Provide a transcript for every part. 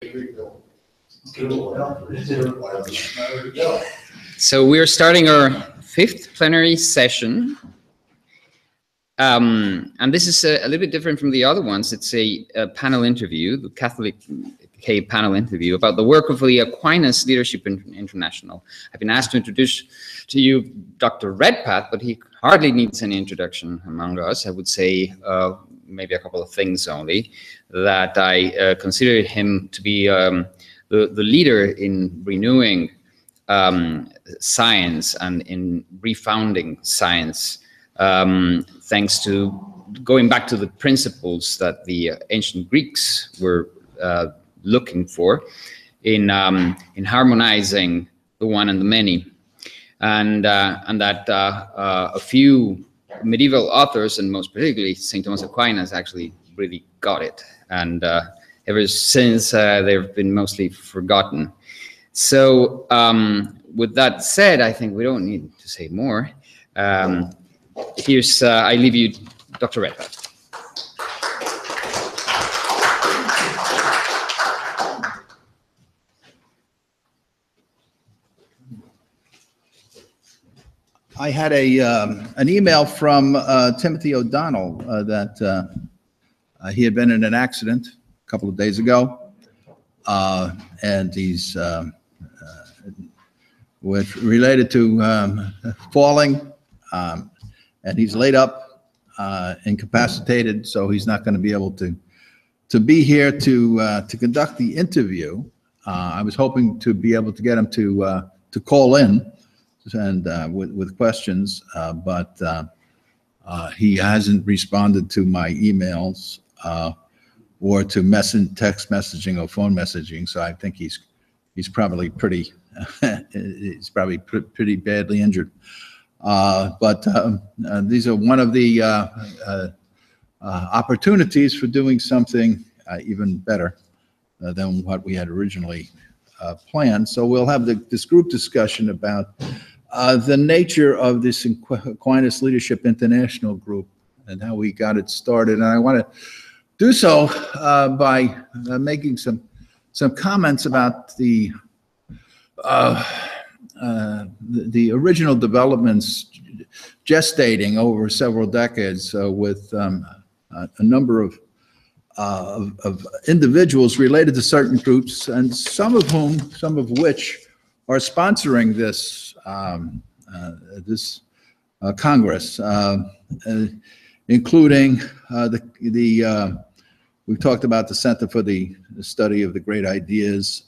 So we're starting our 5th plenary session. And this is a little bit different from the other ones. It's a panel interview, the Catholic K panel interview about the work of the Aquinas Leadership International. I've been asked to introduce to you Dr. Redpath, but he hardly needs any introduction among us. I would say maybe a couple of things only, that I consider him to be the leader in renewing science and in refounding science, thanks to going back to the principles that the ancient Greeks were looking for in harmonizing the one and the many, and that a few medieval authors, and most particularly St. Thomas Aquinas, actually really got it, and ever since they've been mostly forgotten. So with that said, I think we don't need to say more. Here's I leave you Dr. Redpath. I had an email from Timothy O'Donnell that he had been in an accident a couple of days ago, and he's related to falling, and he's laid up, incapacitated, so he's not going to be able to be here to conduct the interview. I was hoping to be able to get him to call in and with questions, but he hasn't responded to my emails or to text messaging or phone messaging. So I think he's probably pretty he's probably pretty badly injured. But these are one of the opportunities for doing something even better than what we had originally planned. So we'll have this group discussion about the nature of this Aquinas Leadership International group and how we got it started. And I want to do so by making some comments about the original developments gestating over several decades with a number of individuals related to certain groups, and some of which are sponsoring this Congress, including we've talked about the Center for the Study of the Great Ideas.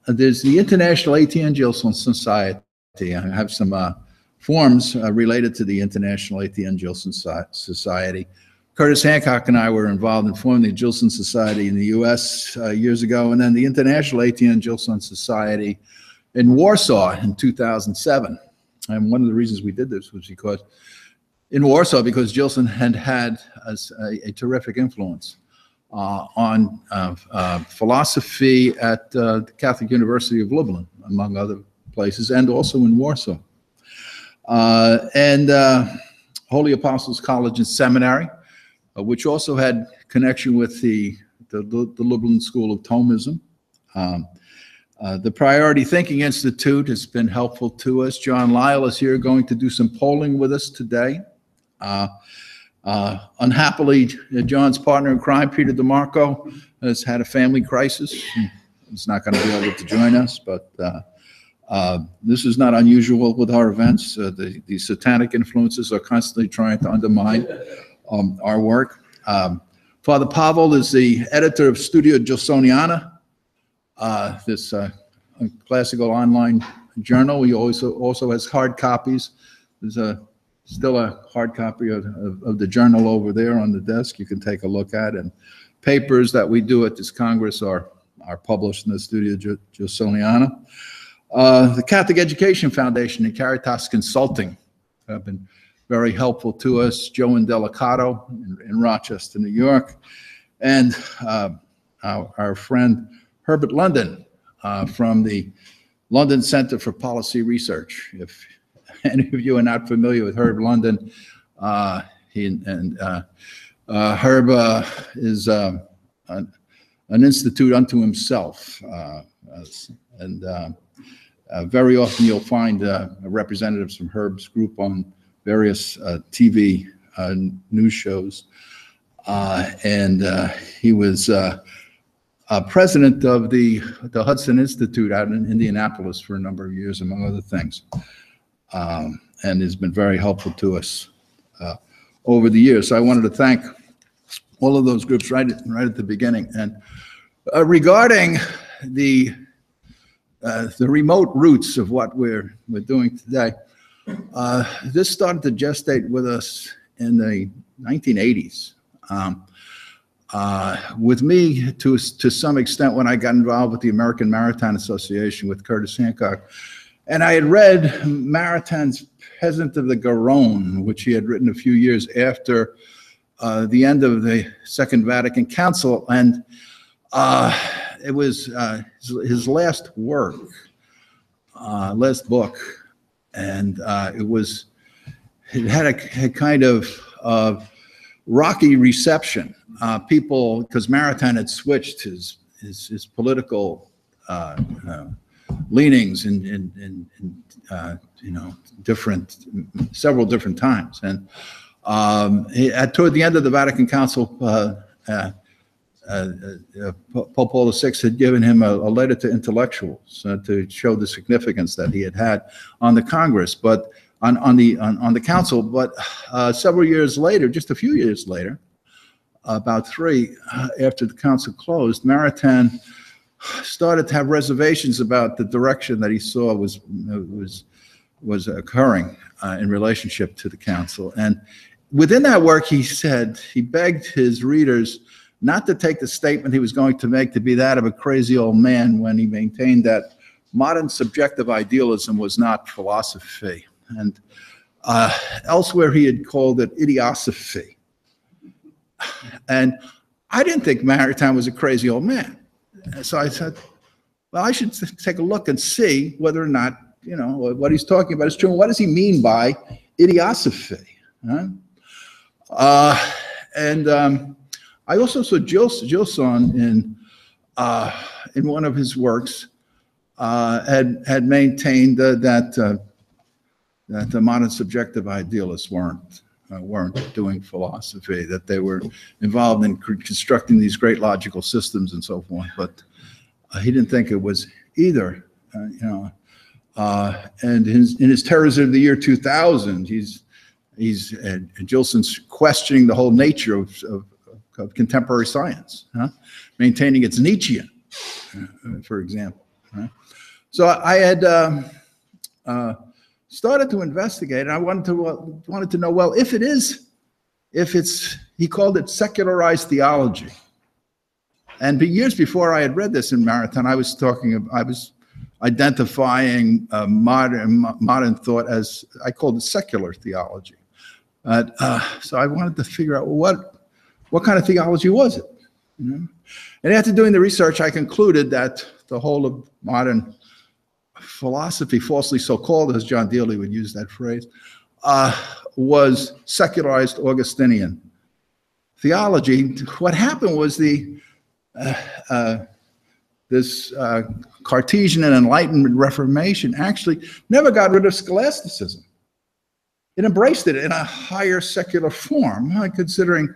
There's the International A.T.N. Gilson Society. I have some forms related to the International A.T.N. Gilson Society. Curtis Hancock and I were involved in forming the Gilson Society in the U.S. Years ago, and then the International A.T.N. Gilson Society in Warsaw in 2007. And one of the reasons we did this was because Gilson had a terrific influence on philosophy at the Catholic University of Lublin, among other places, and also in Warsaw. And Holy Apostles College and Seminary, which also had connection with the Lublin School of Thomism. The Priority Thinking Institute has been helpful to us. John Lyle is here going to do some polling with us today. Unhappily, John's partner in crime, Peter DeMarco, has had a family crisis. He's not going to be able to join us, but this is not unusual with our events. The satanic influences are constantly trying to undermine our work. Father Pavel is the editor of Studio Gilsoniana, this classical online journal. He also has hard copies. There's still a hard copy of the journal over there on the desk you can take a look at, and papers that we do at this Congress are published in the Studio Gilsoniana. The Catholic Education Foundation and Caritas Consulting have been very helpful to us. Joe Indelicato in Rochester, New York, and our friend Herbert London from the London Center for Policy Research. If any of you are not familiar with Herb London, Herb is an institute unto himself. Very often you'll find representatives from Herb's group on various TV news shows. He was president of the Hudson Institute out in Indianapolis for a number of years, among other things, and has been very helpful to us over the years. So I wanted to thank all of those groups right at the beginning. And regarding the remote roots of what we're doing today, this started to gestate with us in the 1980s. With me, to some extent, when I got involved with the American Maritime Association with Curtis Hancock, and I had read Maritain's Peasant of the Garonne, which he had written a few years after the end of the Second Vatican Council, and it was his last work, last book, and it had a kind of rocky reception. People, because Maritain had switched his political leanings in several different times, and toward the end of the Vatican Council, Pope Paul VI had given him a letter to intellectuals to show the significance that he had on the Congress, but on the council. But several years later, just a few years later, about three after the council closed, Maritain started to have reservations about the direction that he saw was occurring in relationship to the council. And within that work, he said, he begged his readers not to take the statement he was going to make to be that of a crazy old man, when he maintained that modern subjective idealism was not philosophy. And elsewhere he had called it idiosophy. And I didn't think Maritain was a crazy old man. So I said, well, I should take a look and see whether or not, what he's talking about is true. And what does he mean by idiosophy? I also saw Gilson in one of his works had maintained that the modern subjective idealists weren't doing philosophy, that they were involved in constructing these great logical systems and so forth. But he didn't think it was either. And in his Terrors of the Year 2000, Gilson's questioning the whole nature of contemporary science, maintaining it's Nietzschean, for example. So I had started to investigate, and I wanted to know, well, if it's, he called it secularized theology. And years before I had read this in Maritain, I was identifying modern thought as, I called it secular theology. So I wanted to figure out, well, what kind of theology was it? And after doing the research, I concluded that the whole of modern philosophy, falsely so-called, as John Dealey would use that phrase, was secularized Augustinian theology. What happened was this Cartesian and Enlightenment Reformation actually never got rid of scholasticism. It embraced it in a higher secular form, considering,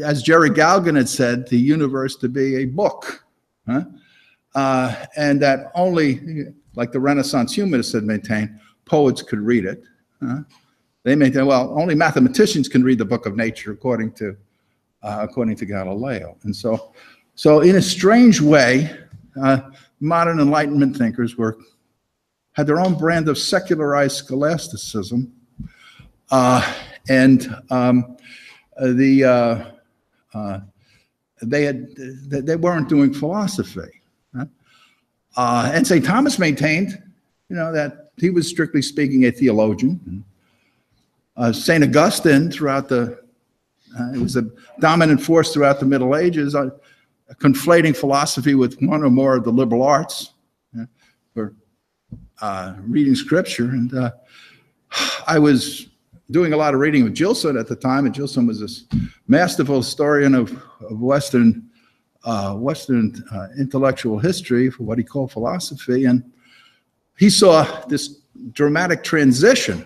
as Jerry Galgan had said, the universe to be a book, and that only, like the Renaissance humanists had maintained, poets could read it. They maintained, well, only mathematicians can read the book of nature, according to Galileo. And so in a strange way, modern Enlightenment thinkers had their own brand of secularized scholasticism, they weren't doing philosophy. And St. Thomas maintained, that he was strictly speaking a theologian. St. Augustine, it was a dominant force throughout the Middle Ages, conflating philosophy with one or more of the liberal arts for reading scripture. And I was doing a lot of reading with Gilson at the time, and Gilson was this masterful historian of Western Western intellectual history for what he called philosophy, and he saw this dramatic transition,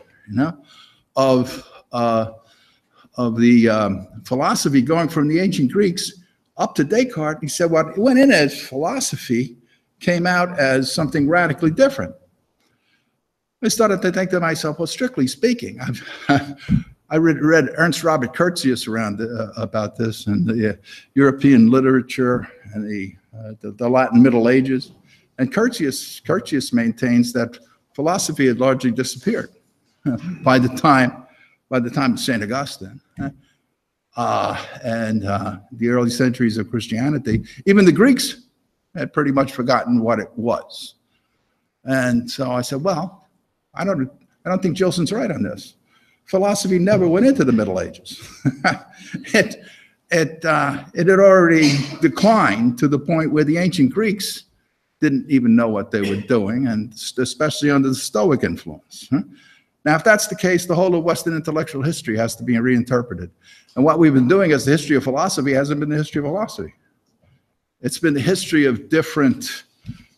of the philosophy going from the ancient Greeks up to Descartes. He said what went in as philosophy came out as something radically different. I started to think to myself, well, strictly speaking, I read Ernst Robert Curtius around about this, and the European literature and the Latin Middle Ages. And Curtius maintains that philosophy had largely disappeared by the time of St. Augustine. And the early centuries of Christianity, even the Greeks had pretty much forgotten what it was. And so I said, well, I don't think Gilson's right on this. Philosophy never went into the Middle Ages. It had already declined to the point where the ancient Greeks didn't even know what they were doing, and especially under the Stoic influence. Now, if that's the case, the whole of Western intellectual history has to be reinterpreted. And what we've been doing as the history of philosophy hasn't been the history of philosophy. It's been the history of different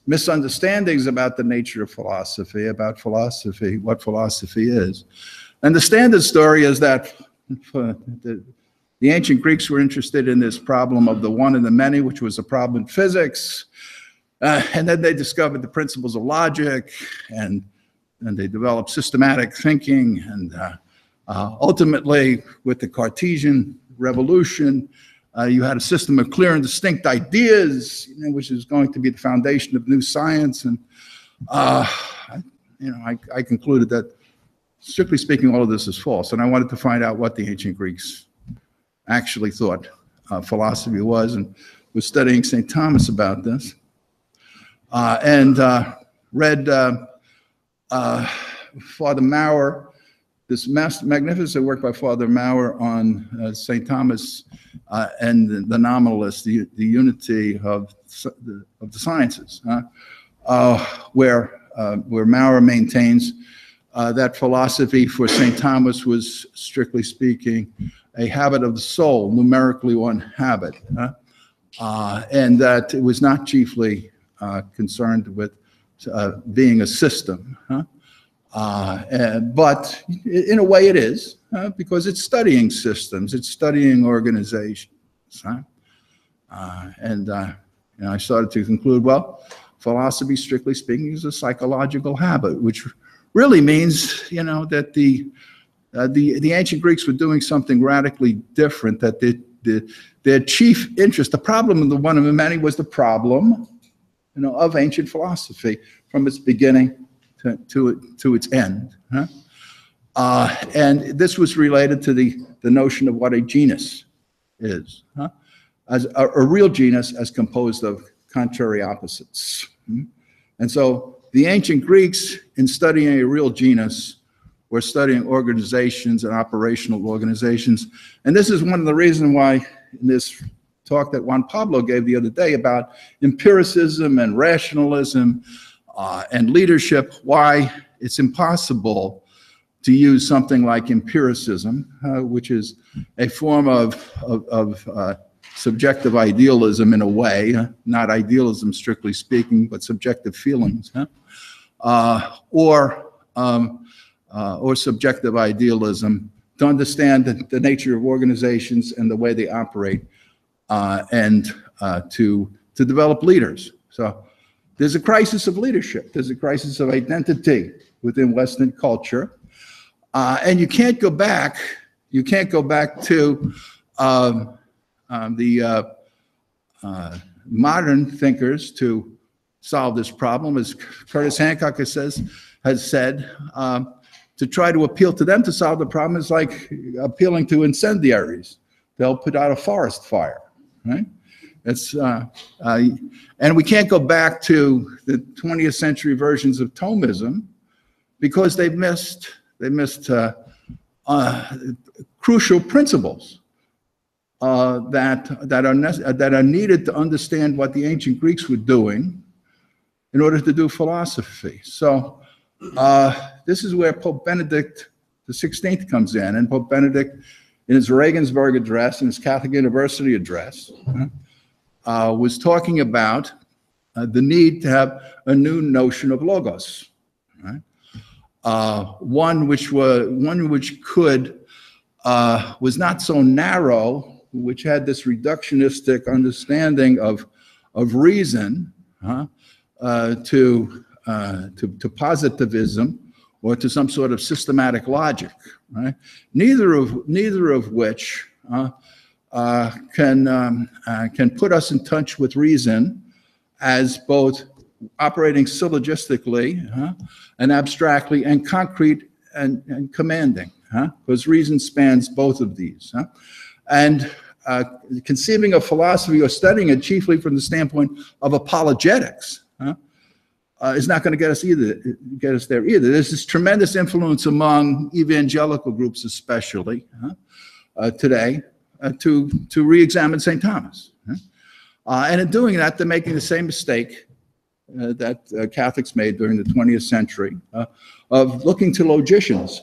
misunderstandings about the nature of philosophy, about philosophy, what philosophy is. And the standard story is that the ancient Greeks were interested in this problem of the one and the many, which was a problem in physics. And then they discovered the principles of logic, and they developed systematic thinking. And ultimately, with the Cartesian revolution, you had a system of clear and distinct ideas, which is going to be the foundation of new science. And I concluded that, strictly speaking, all of this is false. And I wanted to find out what the ancient Greeks actually thought philosophy was, and was studying St. Thomas about this. And read Father Maurer, this magnificent work by Father Maurer on St. Thomas and the nominalists, the unity of the sciences, where Maurer maintains that philosophy for St. Thomas was, strictly speaking, a habit of the soul, numerically one habit, and that it was not chiefly concerned with being a system. But in a way it is, because it's studying systems, it's studying organizations. And I started to conclude, well, philosophy, strictly speaking, is a psychological habit, which really means, that the ancient Greeks were doing something radically different, that their chief interest, the problem of the one and the many, was the problem of ancient philosophy from its beginning to its end. And this was related to the notion of what a genus is, as a real genus as composed of contrary opposites. And so the ancient Greeks, in studying a real genus, were studying organizations and operational organizations. And this is one of the reasons why in this talk that Juan Pablo gave the other day about empiricism and rationalism and leadership, why it's impossible to use something like empiricism, which is a form of subjective idealism in a way, not idealism strictly speaking, but subjective feelings, or subjective idealism, to understand the nature of organizations and the way they operate, and to develop leaders. So there's a crisis of leadership. There's a crisis of identity within Western culture, and you can't go back. You can't go back to the modern thinkers to solve this problem, as Curtis Hancock has said. To try to appeal to them to solve the problem is like appealing to incendiaries. They'll put out a forest fire, right? It's and we can't go back to the 20th century versions of Thomism because they missed crucial principles that are needed to understand what the ancient Greeks were doing in order to do philosophy. So this is where Pope Benedict XVI comes in, and Pope Benedict, in his Regensburg address, in his Catholic University address, was talking about the need to have a new notion of logos, right? One which could was not so narrow, which had this reductionistic understanding of reason to positivism or to some sort of systematic logic, right? Neither of which can put us in touch with reason as both operating syllogistically and abstractly and concrete and commanding, because reason spans both of these. And conceiving of philosophy or studying it chiefly from the standpoint of apologetics is not going to get us there either. There's this tremendous influence among evangelical groups, especially today, to re-examine St. Thomas. And in doing that, they're making the same mistake that Catholics made during the 20th century of looking to logicians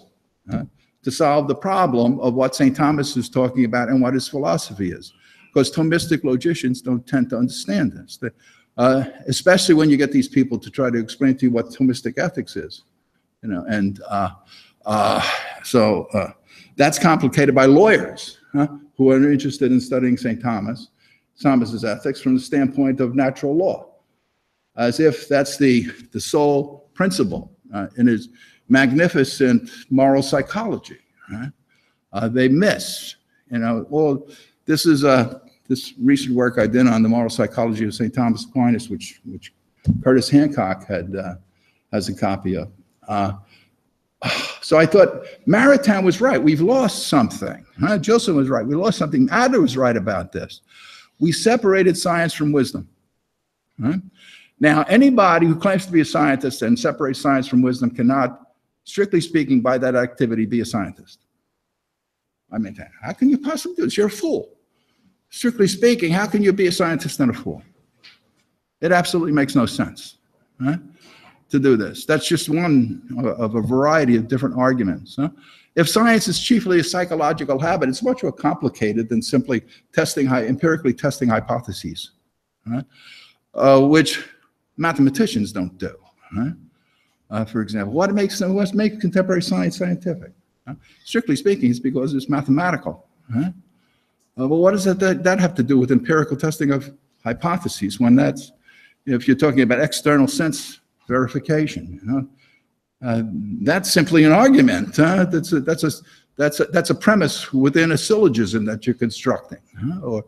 to solve the problem of what St. Thomas is talking about and what his philosophy is. Because Thomistic logicians don't tend to understand this. Especially when you get these people to try to explain to you what Thomistic ethics is, and so that's complicated by lawyers who are interested in studying St. Thomas's ethics from the standpoint of natural law, as if that's the sole principle in his magnificent moral psychology. Right? They miss, well, this is this recent work I did on the moral psychology of St. Thomas Aquinas, which Curtis Hancock has a copy of. So I thought Maritain was right. We've lost something. Joseph was right. We lost something. Adler was right about this. We separated science from wisdom. Right? Now, anybody who claims to be a scientist and separates science from wisdom cannot, strictly speaking, by that activity, be a scientist. I mean, how can you possibly do this? You're a fool. Strictly speaking, how can you be a scientist and a fool? It absolutely makes no sense, right, to do this. That's just one of a variety of different arguments. If science is chiefly a psychological habit, it's much more complicated than simply empirically testing hypotheses, right? Which mathematicians don't do. Right? For example, what makes contemporary science scientific? Strictly speaking, it's because it's mathematical. Right? But what does that have to do with empirical testing of hypotheses when that's, if you're talking about external sense verification, that's simply an argument. That's a premise within a syllogism that you're constructing, or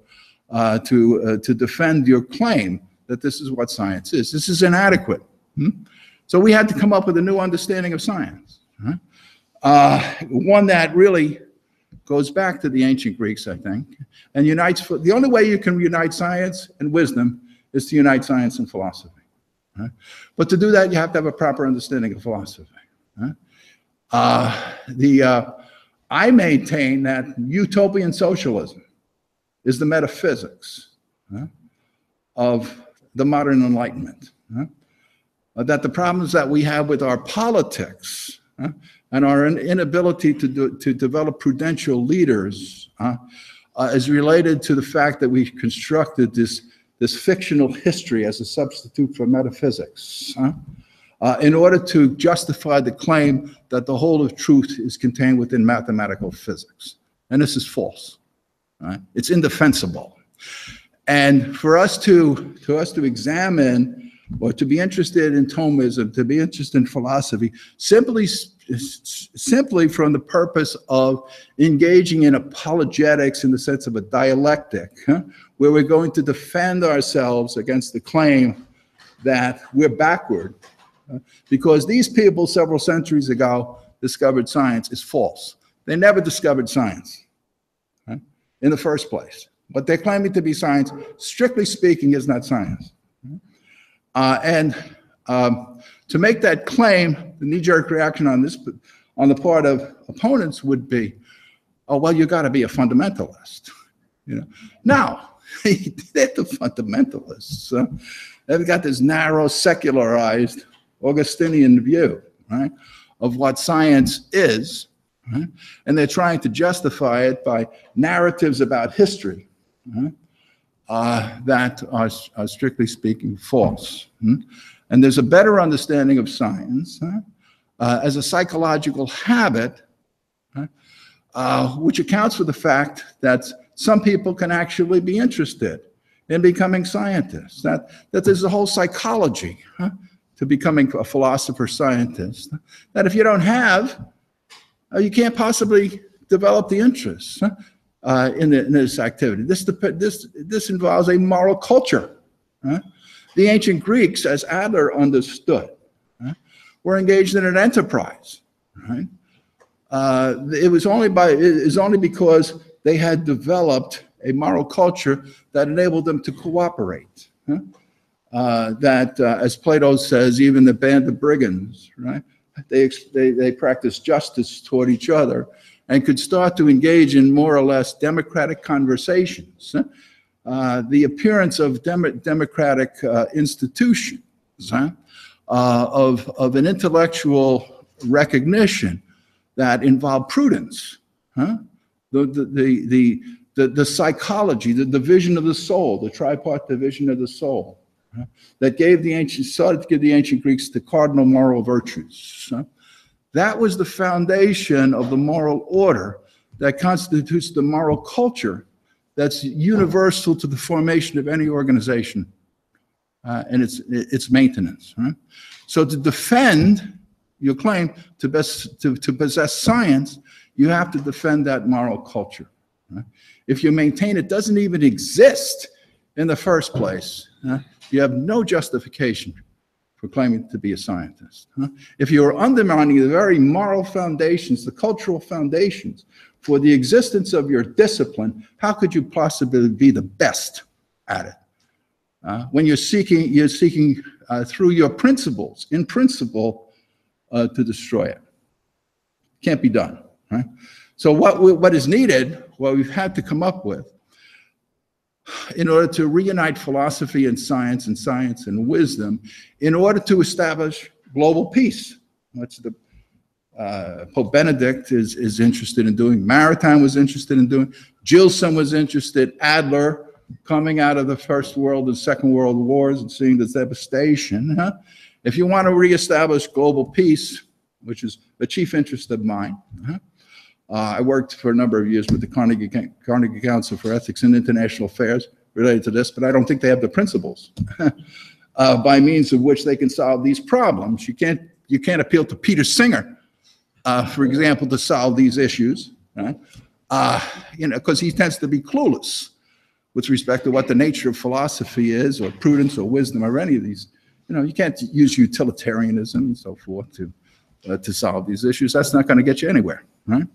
to defend your claim that this is what science is. This is inadequate. So we had to come up with a new understanding of science, one that really goes back to the ancient Greeks, I think, and unites. The only way you can unite science and wisdom is to unite science and philosophy. Right? But to do that, you have to have a proper understanding of philosophy. Right? I maintain that utopian socialism is the metaphysics of the modern Enlightenment. That the problems that we have with our politics and our inability to develop prudential leaders is related to the fact that we constructed this fictional history as a substitute for metaphysics in order to justify the claim that the whole of truth is contained within mathematical physics. And this is false. Right? It's indefensible. And for us to examine, or to be interested in Thomism, to be interested in philosophy, simply from the purpose of engaging in apologetics in the sense of a dialectic, where we're going to defend ourselves against the claim that we're backward, because these people several centuries ago discovered science, is false. They never discovered science in the first place. What they're claiming to be science, strictly speaking, is not science. To make that claim, the knee-jerk reaction on the part of opponents would be, oh, well, you got to be a fundamentalist. No, they're the fundamentalists. They've got this narrow, secularized, Augustinian view, right, of what science is, right? And they're trying to justify it by narratives about history, right? that are strictly speaking false. And there's a better understanding of science as a psychological habit, which accounts for the fact that some people can actually be interested in becoming scientists, that there's a whole psychology to becoming a philosopher scientist, that if you don't have, you can't possibly develop the interest in this activity. This involves a moral culture. The ancient Greeks, as Adler understood, were engaged in an enterprise. Right? It was only because they had developed a moral culture that enabled them to cooperate. That, as Plato says, even the band of brigands, right? They practiced justice toward each other and could start to engage in more or less democratic conversations. The appearance of democratic institutions, of an intellectual recognition that involved prudence, the psychology, the division of the soul, the tripart division of the soul, that started to give the ancient Greeks the cardinal moral virtues. That was the foundation of the moral order that constitutes the moral culture that's universal to the formation of any organization and its maintenance. So to defend your claim to possess science, you have to defend that moral culture. If you maintain it doesn't even exist in the first place, you have no justification for claiming to be a scientist. If you are undermining the very moral foundations, the cultural foundations for the existence of your discipline, how could you possibly be the best at it? When you're seeking through your principles, in principle, to destroy it. Can't be done. Right? So what is needed, what we've had to come up with, in order to reunite philosophy and science and wisdom, in order to establish global peace. That's the Pope Benedict is interested in doing. Maritain was interested in doing. Gilson was interested. Adler, coming out of the First World and Second World Wars and seeing the devastation. If you want to reestablish global peace, which is a chief interest of mine, I worked for a number of years with the Carnegie Council for Ethics and International Affairs related to this, but I don't think they have the principles by means of which they can solve these problems. You can't appeal to Peter Singer, for example, to solve these issues, right? Because he tends to be clueless with respect to what the nature of philosophy is, or prudence, or wisdom, or any of these. You can't use utilitarianism and so forth to solve these issues. That's not going to get you anywhere, right?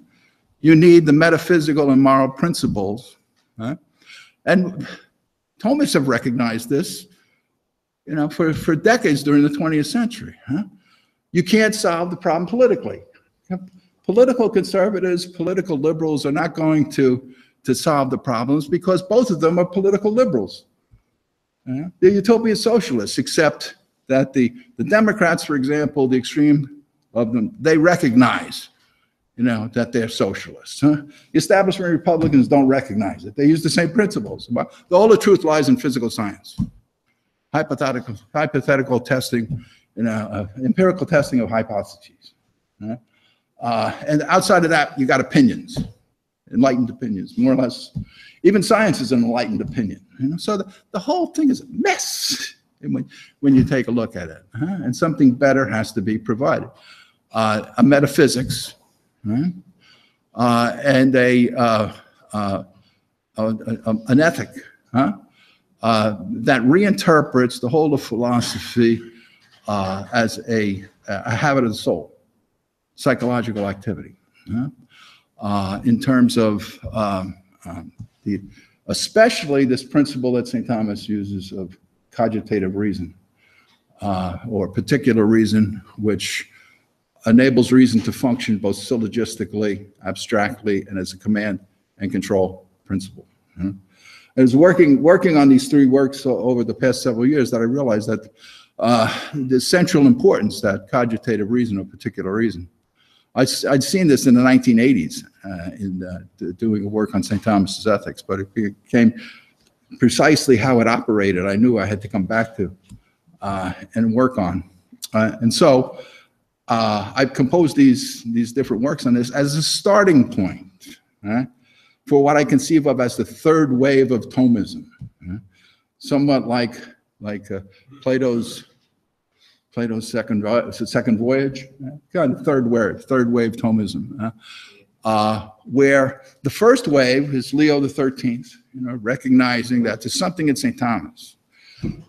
You need the metaphysical and moral principles, right? And Thomists have recognized this, for decades during the 20th century. You can't solve the problem politically. Political conservatives, political liberals are not going to solve the problems because both of them are political liberals. They're utopian socialists, except that the Democrats, for example, the extreme of them, they recognize that they're socialists. The establishment Republicans don't recognize it. They use the same principles. All the truth lies in physical science. Hypothetical testing, empirical testing of hypotheses. And outside of that, you got opinions, enlightened opinions, more or less. Even science is an enlightened opinion. So the whole thing is a mess when you take a look at it. And something better has to be provided. A metaphysics, right? And an ethic that reinterprets the whole of philosophy as a habit of the soul, psychological activity, in terms of especially this principle that St. Thomas uses of cogitative reason, or particular reason, which enables reason to function both syllogistically, abstractly, and as a command and control principle. I was working on these three works over the past several years that I realized that the central importance that cogitative reason or particular reason. I'd seen this in the 1980s in doing work on St. Thomas's ethics, but it became precisely how it operated, I knew I had to come back to and work on. And so I've composed these different works on this as a starting point, right, for what I conceive of as the third wave of Thomism, somewhat like Plato's second voyage, kind of third wave Thomism, where the first wave is Leo XIII, recognizing that there's something in St. Thomas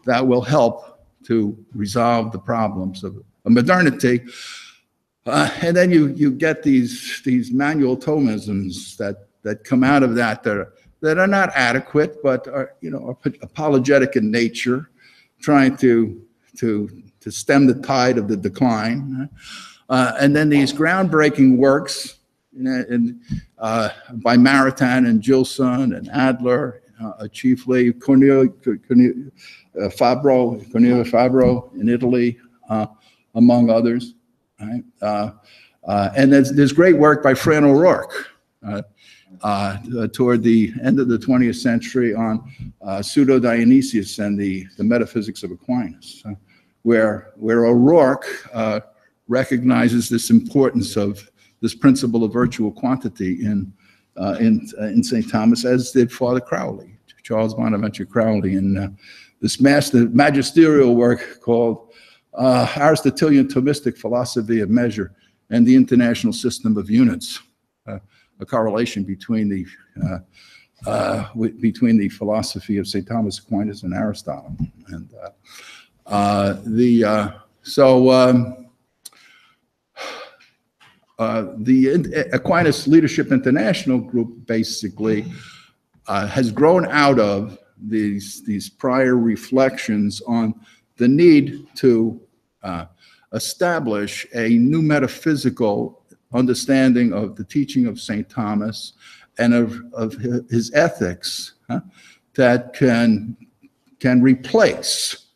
that will help to resolve the problems of modernity. And then you get these manual Thomisms that come out of that are not adequate, but are apologetic in nature, trying to stem the tide of the decline. And then these groundbreaking works by Maritain and Gilson and Adler, chiefly Cornelio Fabro in Italy, among others. Right? And there's great work by Fran O'Rourke toward the end of the 20th century on Pseudo-Dionysius and the metaphysics of Aquinas, where O'Rourke recognizes this importance of this principle of virtual quantity in St. Thomas, as did Father Crowley, Charles Bonaventure Crowley, in this magisterial work called Aristotelian Thomistic Philosophy of Measure and the International System of Units, a correlation between the philosophy of St. Thomas Aquinas and Aristotle. And the Aquinas Leadership International group basically has grown out of these prior reflections on the need to establish a new metaphysical understanding of the teaching of St. Thomas and of his ethics that can replace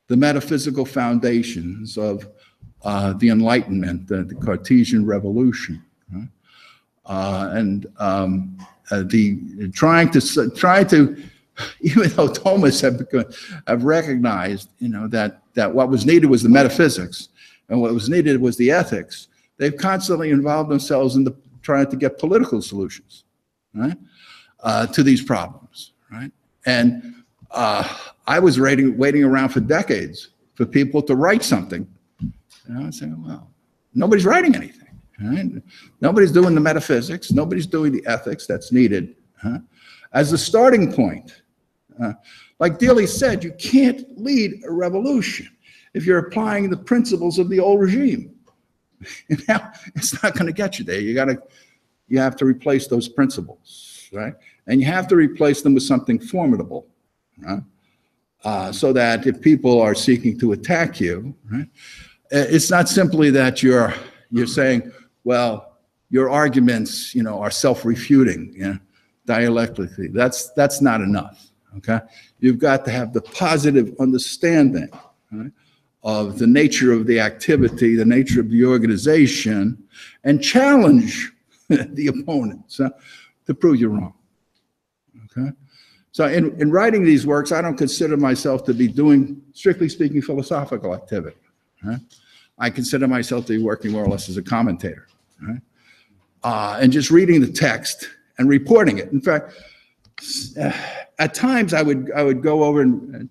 the metaphysical foundations of the Enlightenment, the Cartesian revolution, and trying to, even though Thomists have recognized, that what was needed was the metaphysics, and what was needed was the ethics, they've constantly involved themselves in trying to get political solutions, right, to these problems, right? And I was waiting around for decades for people to write something. And saying, well, nobody's writing anything, right? Nobody's doing the metaphysics, nobody's doing the ethics that's needed as a starting point. Like Dealey said, you can't lead a revolution if you're applying the principles of the old regime. Now, it's not going to get you there. You have to replace those principles, right? And you have to replace them with something formidable, right? So that if people are seeking to attack you, right, it's not simply that you're saying, well, your arguments, are self-refuting, dialectically. That's not enough. Okay, you've got to have the positive understanding, right, of the nature of the activity, the nature of the organization, and challenge the opponents to prove you're wrong. Okay, so in writing these works, I don't consider myself to be doing, strictly speaking, philosophical activity. Right? I consider myself to be working more or less as a commentator, right? And just reading the text and reporting it. In fact, at times I would go over and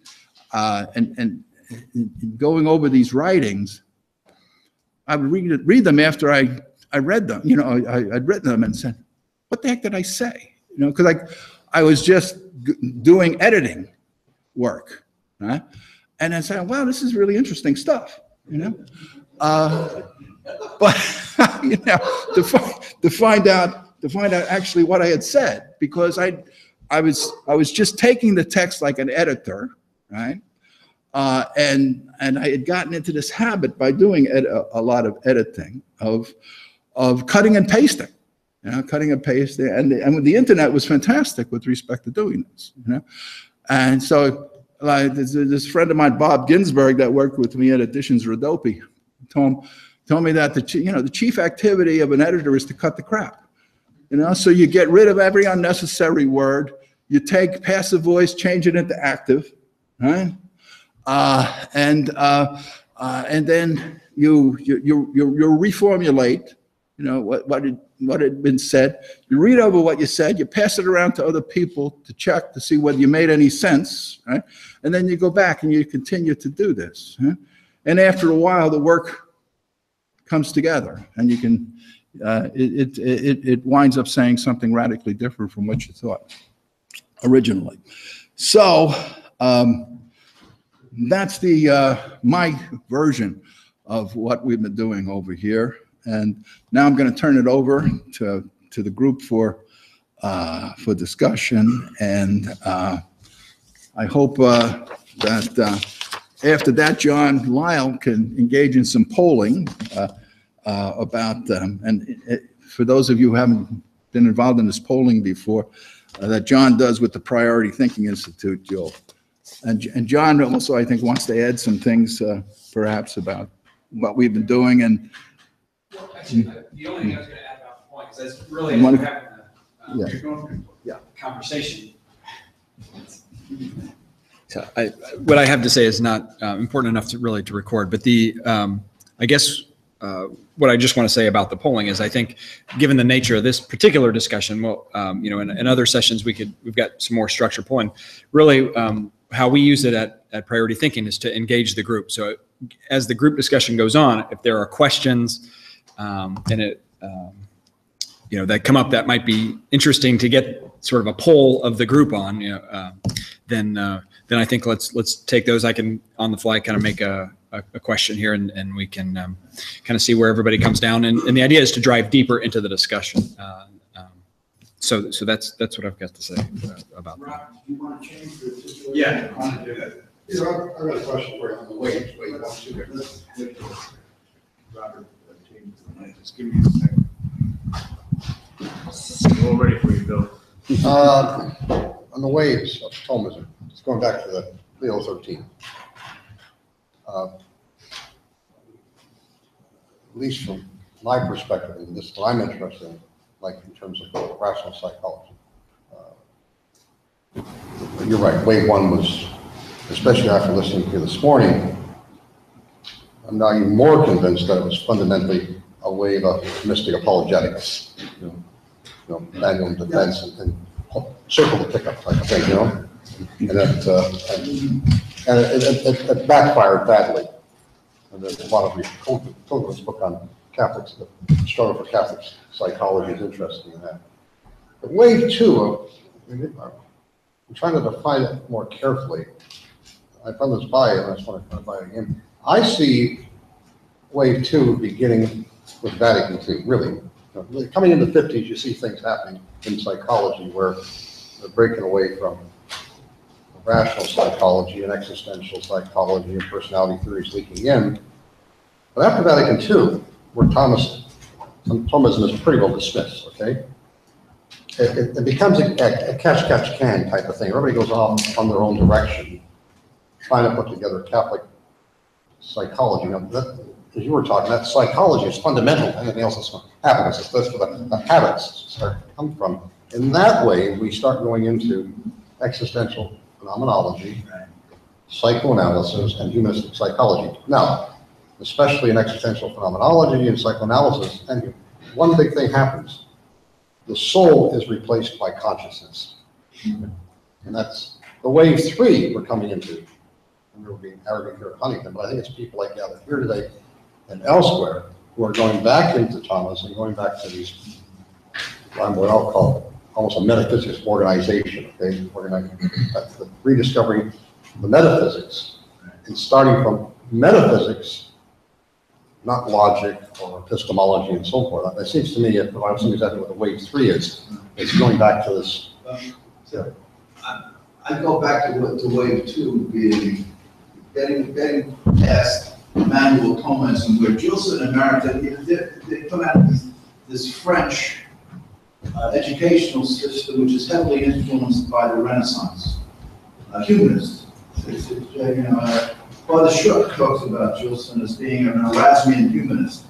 going over these writings, I would read them after I read them. I'd written them and said, "What the heck did I say?" Because I was just doing editing work, right? And then saying, "Wow, this is really interesting stuff." But to find out actually what I had said, because I was just taking the text like an editor, right? And I had gotten into this habit by doing a lot of editing of cutting and pasting, cutting and pasting, and the internet was fantastic with respect to doing this, and so. Like this friend of mine, Bob Ginsberg, that worked with me at Editions Rodopi, told me that the chief activity of an editor is to cut the crap. So you get rid of every unnecessary word, you take passive voice, change it into active, right? And then you reformulate, you know, what had been said. You read over what you said, you pass it around to other people to check to see whether you made any sense, right? And then you go back and you continue to do this. Right? And after a while, the work comes together, and you can, it winds up saying something radically different from what you thought originally. So that's my version of what we've been doing over here. And now I'm going to turn it over to the group for discussion. And I hope that after that, John Lyle can engage in some polling about, and for those of you who haven't been involved in this polling before, that John does with the Priority Thinking Institute, Joel. And John also, I think, wants to add some things perhaps about what we've been doing. And well, actually, the only thing I was going to add about the point is that's really as we're having a conversation. So what I have to say is not important enough to really to record, but I guess what I just want to say about the polling is I think given the nature of this particular discussion, well, you know, in other sessions we've got some more structured polling. Really, how we use it at Priority Thinking is to engage the group. So as the group discussion goes on, if there are questions and you know, that come up that might be interesting to get sort of a poll of the group on, you know, then I think let's take those. I can on the fly kind of make a question here, and we can kind of see where everybody comes down. And the idea is to drive deeper into the discussion. So that's what I've got to say about that. Rob, do you want to change the situation? Yeah, I want to do that. Yeah, I've got a question for you on the wait. Robert, change the mic. Just give me a second. We're all ready for you, Bill. On the waves of Thomism, it's going back to the Leo 13. At least from my perspective, and this is what I'm interested in, like in terms of rational psychology. You're right, wave one was, especially after listening to you this morning, I'm now even more convinced that it was fundamentally a wave of mystic apologetics, you know, manual and defense and circle the pickup type of thing, you know, and it backfired badly. And there's a lot of Cogan's book on Catholics, the struggle for Catholic psychology is interesting in that. But wave two, I'm trying to define it more carefully. I've run this by you, and I just want to run it by you again. I see wave two beginning with Vatican II, really. Really coming in the 50s, you see things happening in psychology where they're breaking away from rational psychology and existential psychology and personality theories leaking in. But after Vatican II, where Thomism is pretty well dismissed, okay? It becomes a catch-can type of thing. Everybody goes off on their own direction, trying to put together Catholic psychology. Now, as you were talking, that psychology is fundamental to anything else that's happens. That's where the habits start to come from. In that way, we start going into existential phenomenology, psychoanalysis, and humanistic psychology. Now, especially in existential phenomenology and psychoanalysis, and one big thing happens. The soul is replaced by consciousness. And that's the wave three we're coming into. And we're being arrogant here at Huntington, but I think it's people like gathered here today and elsewhere who are going back into Thomas and going back to these, what I'll call almost a metaphysics organization, okay? Rediscovering the metaphysics and starting from metaphysics, not logic or epistemology and so forth. It seems to me, if I was exactly what the wave three is, it's going back to this. So I go back to wave two being getting past manual Thomism, where Gilson and Maritain, they come out of this French educational system, which is heavily influenced by the Renaissance, humanist. Father Shook talks about Gilson as being an Erasmian humanist.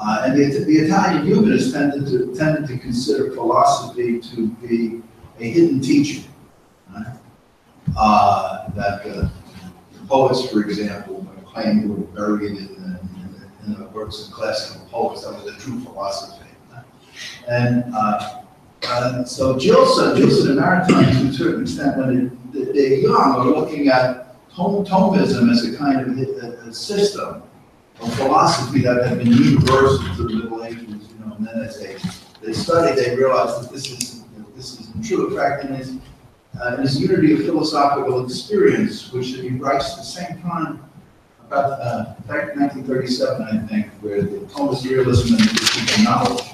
And the Italian humanists tended to consider philosophy to be a hidden teaching. Right? That the poets, for example, claimed they were buried in the works of classical poets. That was the true philosophy. And so Gilson and Maritime, to a certain extent, when they're young, are looking at Thomism as a kind of a system of philosophy that had been universal to the Middle Ages. You know, and then as they study, they realize that this isn't true. In fact, in his Unity of Philosophical Experience, which he writes at the same time, about 1937, I think, where the Thomas realism and the critique of knowledge.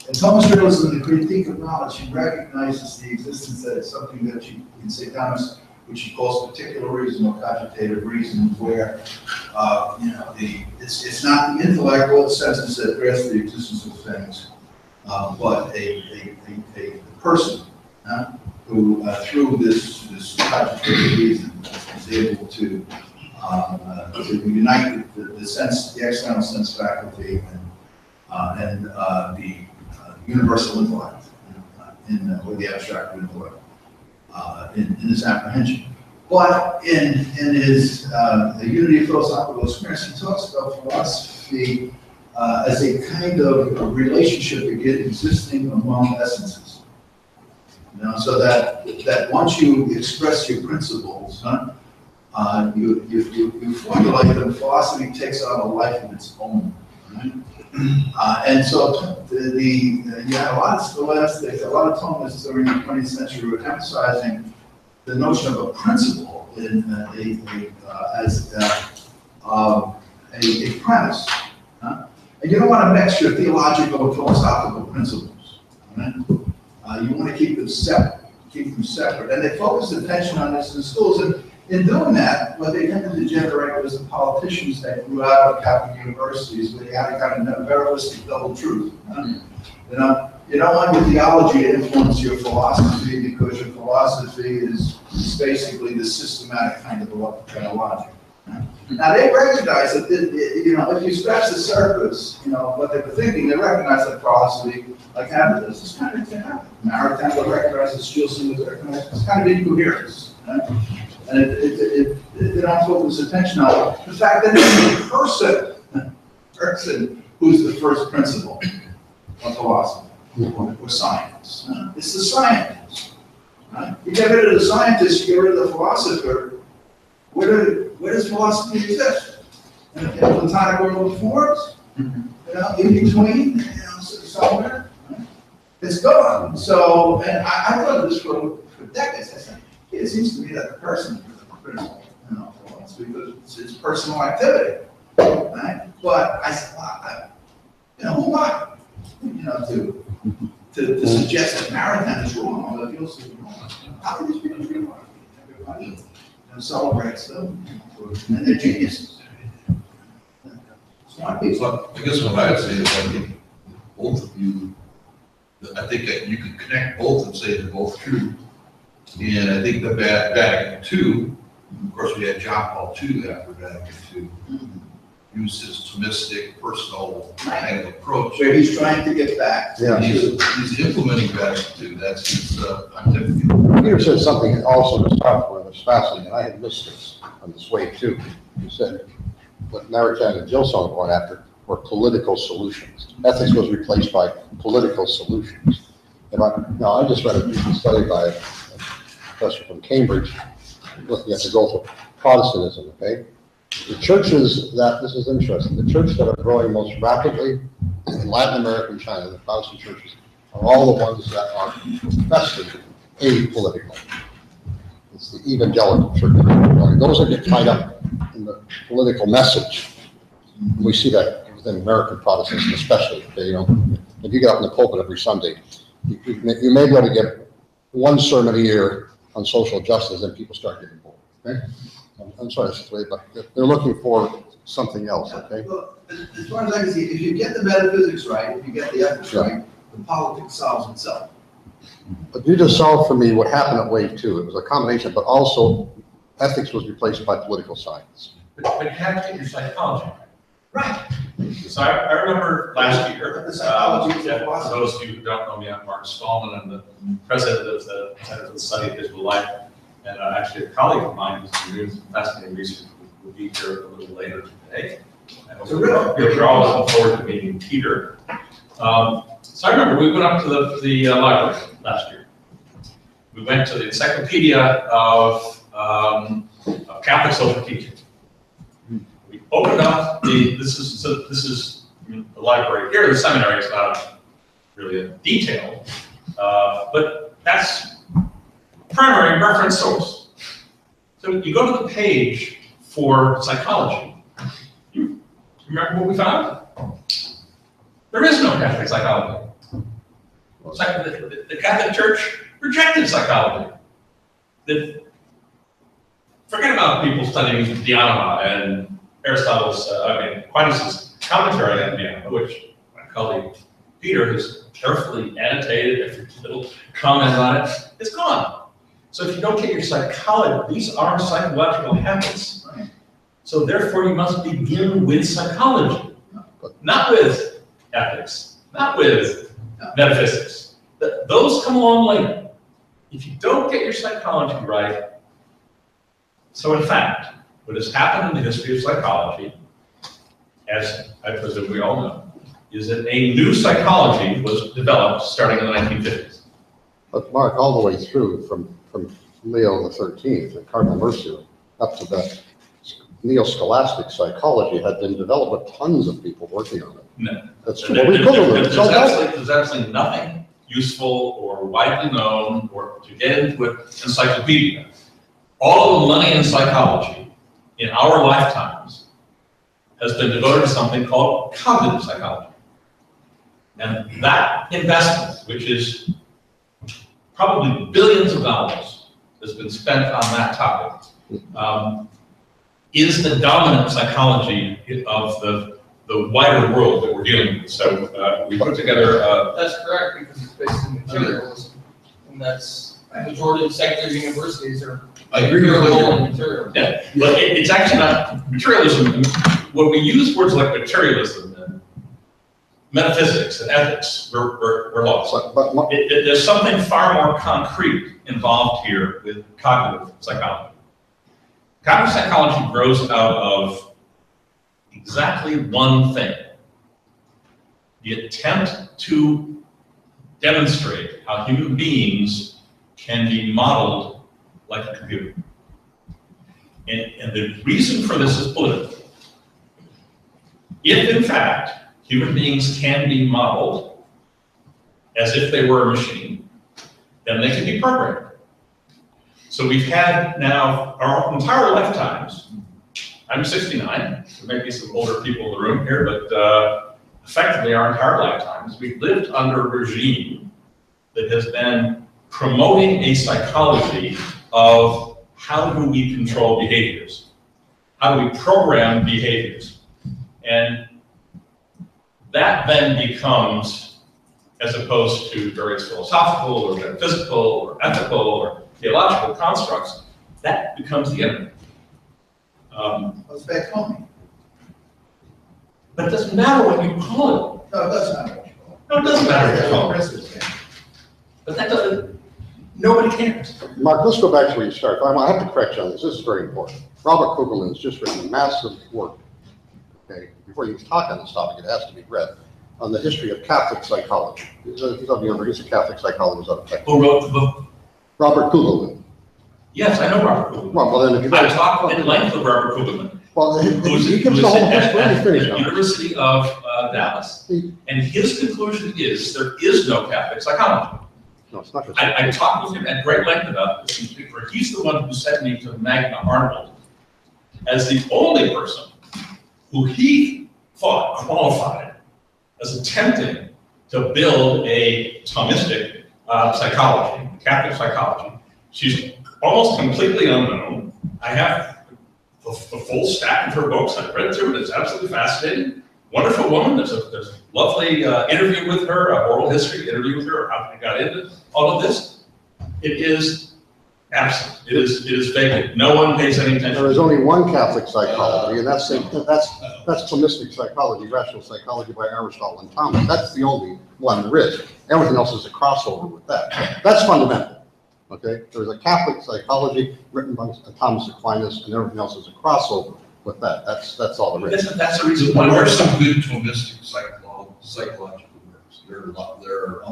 In Thomas realism and the critique of knowledge, he recognizes the existence that it's something that you can say Thomas, which he calls particular reason or cogitative reason, where it's not the intellect or the senses that grasp the existence of things, but a person who, through this cogitative reason, is able to unite the sense, the external sense faculty, and the universal intellect, or the abstract intellect, in his apprehension. But in his the Unity of Philosophical Experience, he talks about philosophy as a kind of a relationship existing among essences. You know, so that once you express your principles, you formulate them. Philosophy takes on a life of its own. Right? And so you had a lot of scholastics, a lot of Thomists during the 20th century were emphasizing the notion of a principle as a premise. And you don't want to mix your theological and philosophical principles. Right? You want to keep them separate. And they focused attention on this in the schools. And in doing that, what they tended to generate was the politicians that grew out of Catholic universities, where they had a kind of verilistic double truth. You know, you don't want your theology to influence your philosophy, because your philosophy is basically the systematic kind of logic. Now they recognize that if you scratch the surface, what they were thinking, they recognize that philosophy, like Aquinas, is kind of Maritime would recognize this, Gilson would recognize it's kind of incoherence. Right? And they don't focus attention on the fact that it's the person who's the first principle of philosophy or science. It's the scientist. Right? You get rid of the scientist, you get rid of the philosopher. Where does philosophy exist? In a Platonic world of forms? In between, somewhere? Right? It's gone. So, and I thought of this for decades. I said, it seems to me that the person is the critical, philosophy, because it's personal activity, right? But I said, who am I, to suggest that Maritime is wrong, or that Gilson is wrong? How can these people be wrong? Everybody celebrates them, and they're geniuses. Smart people. So I guess what I'd say is, I think both of you, I think that you could connect both and say they're both true. And I think the Vatican II, of course, we had John Paul II after Vatican II, used his Thomistic, personal kind of approach. Where he's trying to get back. Yeah. He's implementing Vatican II. That's his pontificate. Peter said something also to start with, was fascinating. I had missed this on this way too. He said what Maritime and Gilson were going after were political solutions. Ethics was replaced by political solutions. And I just read a study by a professor from Cambridge looking at the growth of Protestantism, okay? The churches this is interesting, the churches that are growing most rapidly in Latin America and China, the Protestant churches, are all the ones that are professed apolitical. It's the evangelical church. Those that get tied up in the political message. We see that within American Protestants especially. Okay, if you get up in the pulpit every Sunday, you may be able to get one sermon a year on social justice, and people start getting bored. Okay? I'm sorry, that's the way, but they're looking for something else. Okay. Well, as far as I can see, if you get the metaphysics right, if you get the ethics right, the politics solves itself. But you just solved for me what happened at Wave 2. It was a combination, but also ethics was replaced by political science. But you have to get your psychology. Right. So I remember last year, The psychology of for philosophy. those of you who don't know me, I'm Mark Stallman. I'm the president of the Center for the Study of Digital Life. And actually a colleague of mine who's been doing some fascinating research will be here a little later today. I hope you're all looking forward to meeting Peter. So I remember we went up to the library last year. We went to the Encyclopedia of Catholic Social Teaching. We opened up this is the library here. The seminary is not really a detail, but that's primary reference source. So you go to the page for psychology. You remember what we found? There is no Catholic psychology. The Catholic Church rejected psychology. Forget about people studying Dhyana and Aristotle's, Aquinas' commentary on Dhyana, which my colleague Peter has carefully annotated every little comment on it. It's gone. So if you don't get your psychology, these are psychological habits. So therefore you must begin with psychology, not with ethics, not with metaphysics. Those come along later. If you don't get your psychology right, so in fact, what has happened in the history of psychology, as I presume we all know, is that a new psychology was developed starting in the 1950s. But Mark, all the way through from Leo XIII and Cardinal Mercier up to the neo-scholastic psychology had been developed with tons of people working on it. No. That's true. Well, There's absolutely nothing useful or widely known or to get into an encyclopedia. All of the money in psychology in our lifetimes has been devoted to something called cognitive psychology. And that investment, which is probably billions of dollars, has been spent on that topic, is the dominant psychology of the wider world that we're dealing with. So we put together. That's correct, because it's based in materialism, and that's the majority of secular universities are. I agree with you. Material. Yeah, but it's actually not materialism. When we use words like materialism and metaphysics and ethics, we're lost. There's something far more concrete involved here with cognitive psychology. Cognitive psychology grows out of exactly one thing: the attempt to demonstrate how human beings can be modeled like a computer. And the reason for this is political. If, in fact, human beings can be modeled as if they were a machine, then they can be programmed. So we've had now our entire lifetimes. I'm 69, there may be some older people in the room here, but effectively our entire lifetimes, we've lived under a regime that has been promoting a psychology of how do we control behaviors? How do we program behaviors? And that then becomes, as opposed to various philosophical or metaphysical or ethical or theological constructs, that becomes the enemy. It's back home. But it doesn't matter what you call it. No, it doesn't matter what you call it. No, it doesn't matter what you call it. President. But that doesn't, nobody cares. Mark, let's go back to where you started. I have to correct you on this. This is very important. Robert Kugelman's just written a massive work. Okay, before you talk on this topic, it has to be read, on the history of Catholic psychology. He's a Catholic psychologist out of Texas. Who wrote the book? Robert Kugelman. Yes, I know Robert Kugelman. Well, then if you I talked at length with Robert Kugelman. Well, he gives the who's whole at history. the University of Dallas. And his conclusion is there is no Catholic psychology. No, it's not. I talked with him at great length about this. He's the one who sent me to Magna Arnold as the only person who he thought qualified as attempting to build a Thomistic psychology, Catholic psychology. She's almost completely unknown. I have the full stack of her books. I've read through it. It's absolutely fascinating. Wonderful woman. There's a lovely interview with her, oral history interview with her, how I got into all of this. It is absent. It is vacant. No one pays any attention. There is only one Catholic psychology, and that's Thomistic psychology, rational psychology by Aristotle and Thomas. That's the only one there is. Everything else is a crossover with that. That's fundamental. Okay, there's a Catholic psychology written by Thomas Aquinas, and everything else is a crossover with that. That's all there is. That's the reason why There are we're some good Thomistic psychological works. There are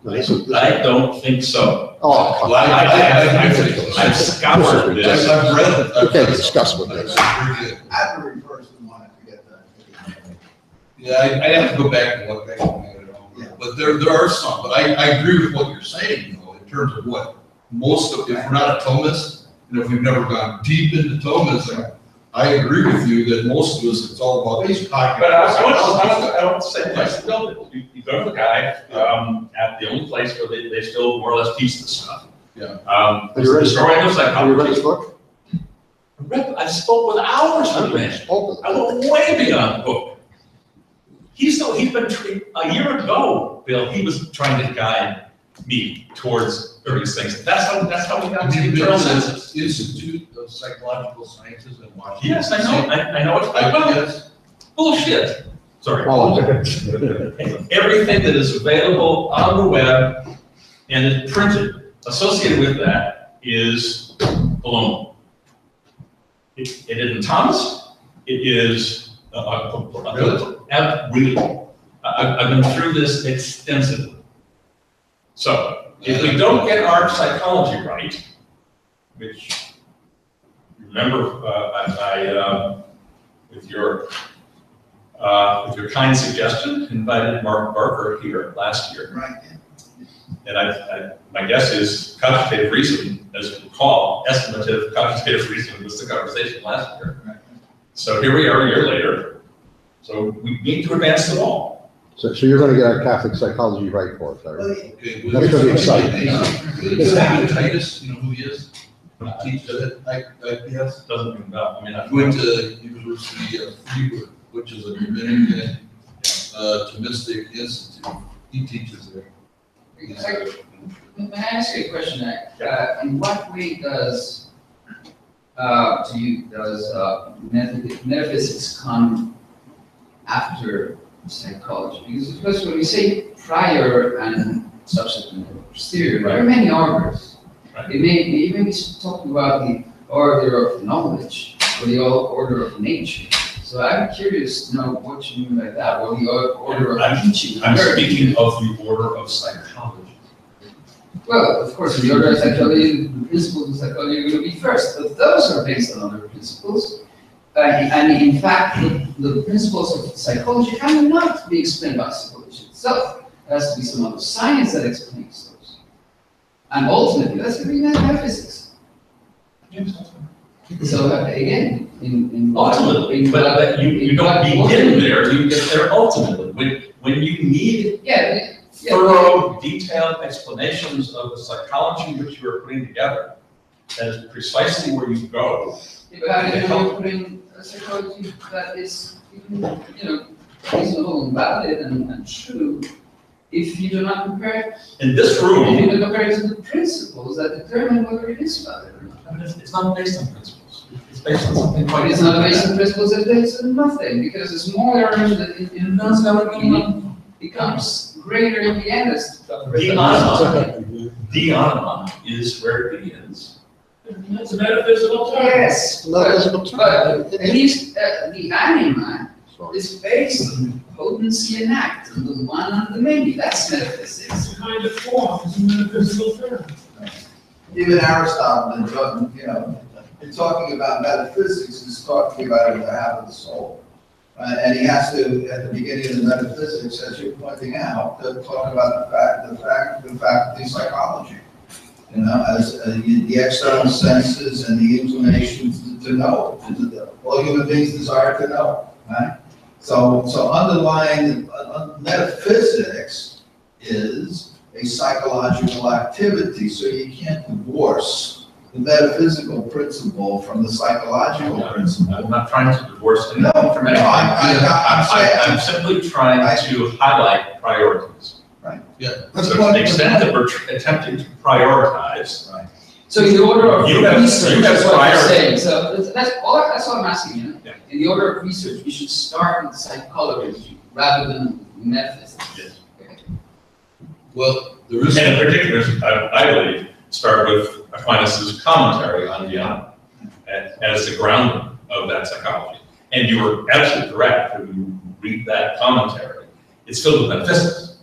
I don't think so. Oh, Well, I've scoured this. I've read it. we can't discuss with this. Very good. I have to refer to one, I forget that. Yeah, I have to go back and look back and get it all. But there are some, but I agree with what you're saying, though, in terms of what most of, if we're not a Thomist, and if we've never gone deep into Thomism, I agree with you that most of us, it's all about these pockets. But I want to say place to build it. You go to the guy at the only place where they still more or less teach this stuff. Yeah. Have you read his historian of Have you read his psychology. book? I spoke with hours with the man. I went way beyond the book. He's been a year ago, Bill. He was trying to guide me towards various things. That's how we got Have to you the been internal to senses. the Institute of Psychological Sciences in Washington? Yes, I know. I know it's Yes. bullshit. Sorry. Oh, Everything that is available on the web and is printed associated with that is baloney. It isn't Thomas. It is really. I've been through this extensively. So if we don't get our psychology right, which remember with your kind suggestion, invited Mark Barker here last year. Right. And my guess is cogitative reason, as you recall, estimative cogitative reason was the conversation last year. Right. So here we are a year later. So we need to advance the ball. So you're going to get our Catholic psychology right for us, all right? Okay. That's gonna be exciting. David Titus, you know who he is? He teaches it. Yes. Doesn't ring a bell. I mean, I went to University of Freiburg, which is a Dominican Thomistic Institute. He teaches there. May I ask you a question? In what way does metaphysics come after psychology? Because when we say prior and subsequent or posterior, there are many orders. Right. It may be talking about the order of knowledge or the order of nature. So I'm curious to know what you mean by that, or the order of teaching. I'm speaking of the order of psychology. Well, of course, in the order of psychology, the principles of psychology are going to be first, but those are based on other principles. And in fact, the principles of psychology cannot be explained by psychology itself. There has to be some other science that explains those. And ultimately, that's going to be metaphysics. So again, Ultimately, but you don't begin there, you get there ultimately. When you need thorough, detailed explanations of the psychology which you are putting together, that is precisely where you go. But how do you bring a psychology that is, reasonable and valid and true if you do not compare? In this room, if you do not compare it to the principles that determine whether it is valid or not. I mean, it's not based on principles. It's based on something quite. It's not based on principles, it's based on nothing, because the smaller it becomes greater in the end. The anima is where it begins. It's a metaphysical term. Yes, Metaphysical term. but at least the anima is based on potency and act, on the one and the many. That's metaphysics. It's a kind of form, it's a metaphysical term. Even Aristotle, in talking about metaphysics, is talking about the habit of the soul. And he has to, at the beginning of the metaphysics, as you're pointing out, to talk about the faculty of psychology. As the external senses and the inclinations to know. All human beings desire to know, right? So underlying metaphysics is a psychological activity, so you can't divorce the metaphysical principle from the psychological principle. I'm not trying to divorce anything from anything. I'm simply trying to highlight priorities. Right. Yeah. So to the extent that we're attempting to prioritize, Right. So in the order of You have research, that's what prior- you're saying. So that's all I'm asking, you know? Yeah. In the order of research, we should start with psychology rather than metaphysics. Yes. Okay. Well, there is. And in particular, I believe, start with Aquinas' commentary on the Anima as the ground of that psychology. And you were absolutely correct when you read that commentary. It's filled with metaphysics.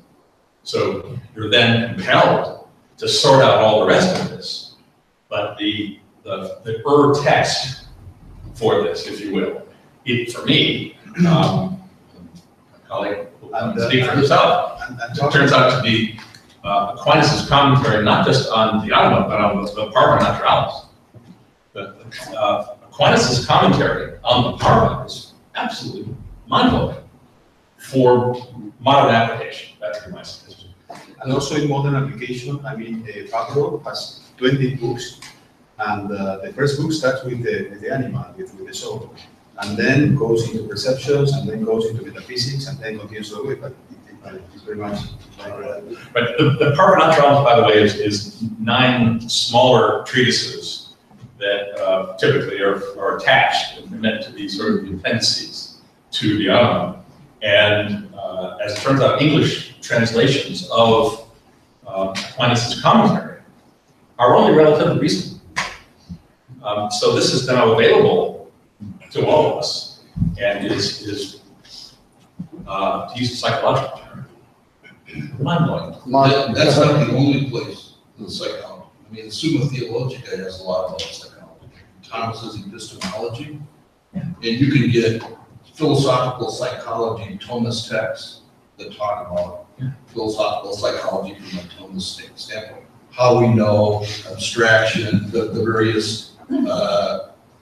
So you're then compelled to sort out all the rest of this. But the text for this, if you will, for me, a colleague will speak for himself. It turns out to be Aquinas' commentary, not just on the Anima, but on the Parva Naturalis. Aquinas' commentary on the Parva is absolutely mind-blowing for modern application. That's my suggestion. And also in modern application, I mean, Pablo has 20 books, and the first book starts with the animal, with the soul, and then goes into perceptions, and then goes into metaphysics, and then continues the way, but it's very much But the Parva Naturalis, by the way, is 9 smaller treatises that typically are attached and meant to be sort of appendices to the Anima. And as it turns out, English translations of Aquinas' commentary are only relatively recent. So this is now available to all of us and is to use a psychological term, mind-blowing. That's not the only place in psychology. I mean, the Summa Theologica has a lot of psychology. Thomas's epistemology, and you can get philosophical psychology Thomist texts that talk about philosophical psychology from a Thomist standpoint. How we know, abstraction, the various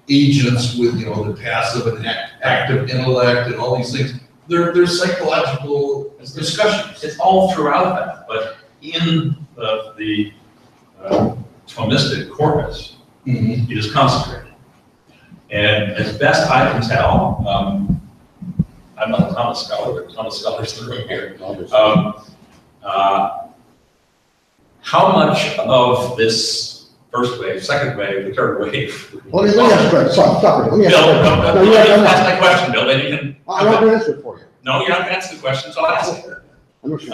agents with, you know, the passive and active intellect and all these things. They're psychological discussions. It's all throughout that, but in the Thomistic corpus, it is concentrated. And as best I can tell, I'm not a Thomas scholar, but Thomas scholars in the room here. How much of this first wave, second wave, the third wave? Let me ask you a question. Stop it. Let me ask Bill, you a question. no, No, ask my question, Bill, then you can. I'm not going to answer it for you. No, you're not going to answer the question, so I'll ask it. I'm not sure.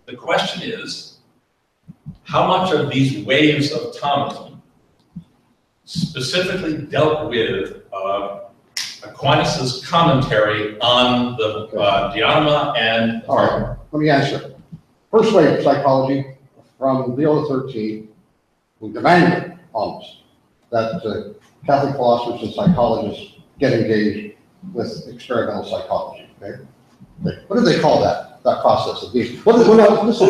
The question is, how much of these waves of Thomism specifically dealt with Aquinas' commentary on the De Anima and... All right, let me answer. First wave of psychology from Leo XIII, who demanded almost that Catholic philosophers and psychologists get engaged with experimental psychology. Okay? What did they call that process of being? Who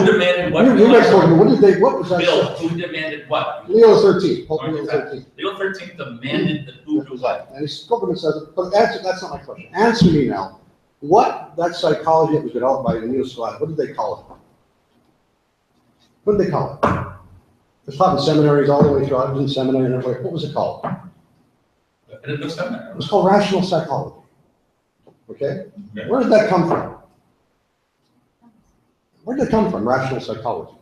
demanded what? What was that? Bill, who demanded what? Leo XIII. Pope Leo XIII. Leo XIII demanded that who do what? And his government says it, but that's not my question. Answer me now. What that psychology that was developed by the neo-Scholastic, what did they call it? What did they call it? It was taught in seminaries all the way through. I was in seminary and everywhere. What was it called? It was called rational psychology. Okay? Where did that come from? Where did it come from, rational psychology?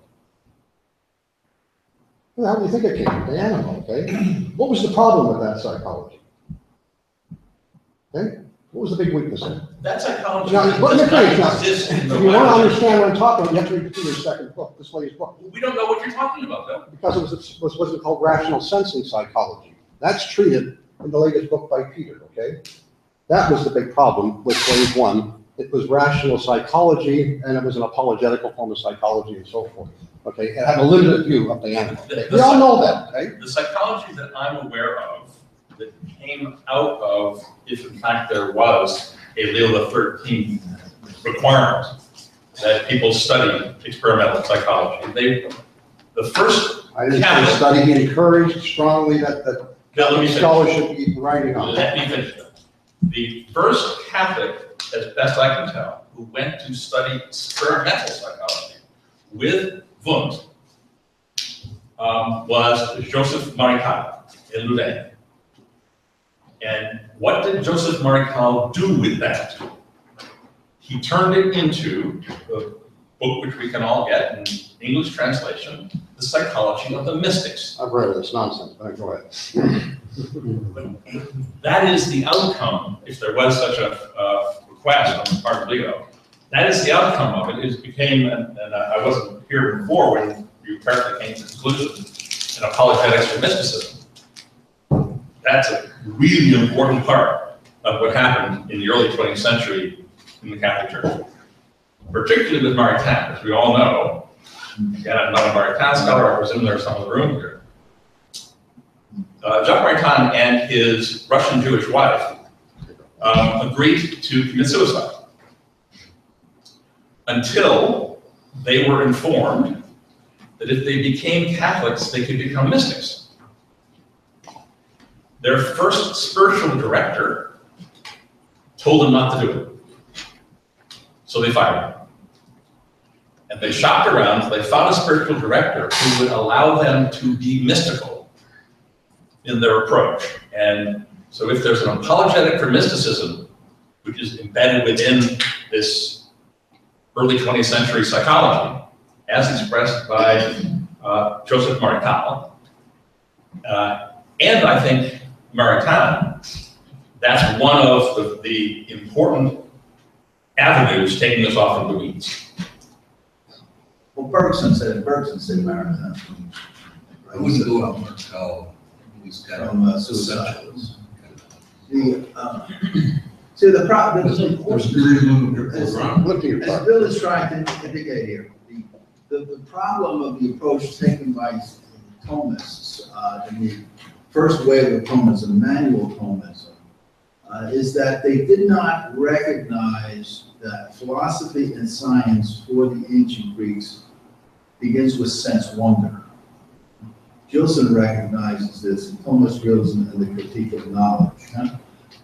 Well, how do you think it came from? The animal, okay? What was the problem with that psychology? Okay? What was the big weakness in it? That psychology Now, does not if exist in the you want to Bible. understand what I'm talking about, you have to read Peter's second book, this lady's book. We don't know what you're talking about, though. Because it wasn't called rational sensing psychology. That's treated in the latest book by Peter, okay? That was the big problem with wave one. It was rational psychology, and it was an apologetical form of psychology and so forth. Okay, it had a limited view of the animal. We all know that, okay? The psychology that I'm aware of that came out of, if in fact there was a Leo XIII requirement that people study experimental psychology. The first I didn't Catholic- study, he encouraged strongly that Bill, let me finish. scholars should be writing on it. Let me finish. The first Catholic, as best I can tell, who went to study experimental psychology with Wundt was Joseph Marical in Louvain. And what did Joseph Marical do with that? He turned it into book which we can all get in English translation, The Psychology of the Mystics. I've read it, it's nonsense, but go ahead. That is the outcome, if there was such a request on the part of Leo, that is the outcome of it. It became, and I wasn't here before when you apparently came to the conclusion, in apologetics for mysticism. That's a really important part of what happened in the early 20th century in the Catholic Church, particularly with Maritain, as we all know. Again, I'm not a Maritain scholar, I presume there are some in the room here. Jacques Maritain and his Russian Jewish wife agreed to commit suicide until they were informed that if they became Catholics, they could become mystics. Their first spiritual director told them not to do it. So they fired him. And they shopped around, they found a spiritual director who would allow them to be mystical in their approach. And so if there's an apologetic for mysticism, which is embedded within this early 20th century psychology, as expressed by Joseph Maritain, and I think Maritain, that's one of the important avenues taking us off of the weeds. Well, Bergson said Maritain. I wouldn't go on Martel. He's kind From of suicide. essentials. See, the problem, There's very little that goes wrong. Look to your as part. Bill is trying to indicate here, the problem of the approach taken by Thomists in the first wave of Thomism, manual Thomism, is that they did not recognize that philosophy and science for the ancient Greeks begins with sense wonder. Gilson recognizes this in Thomas Realism and the Critique of Knowledge,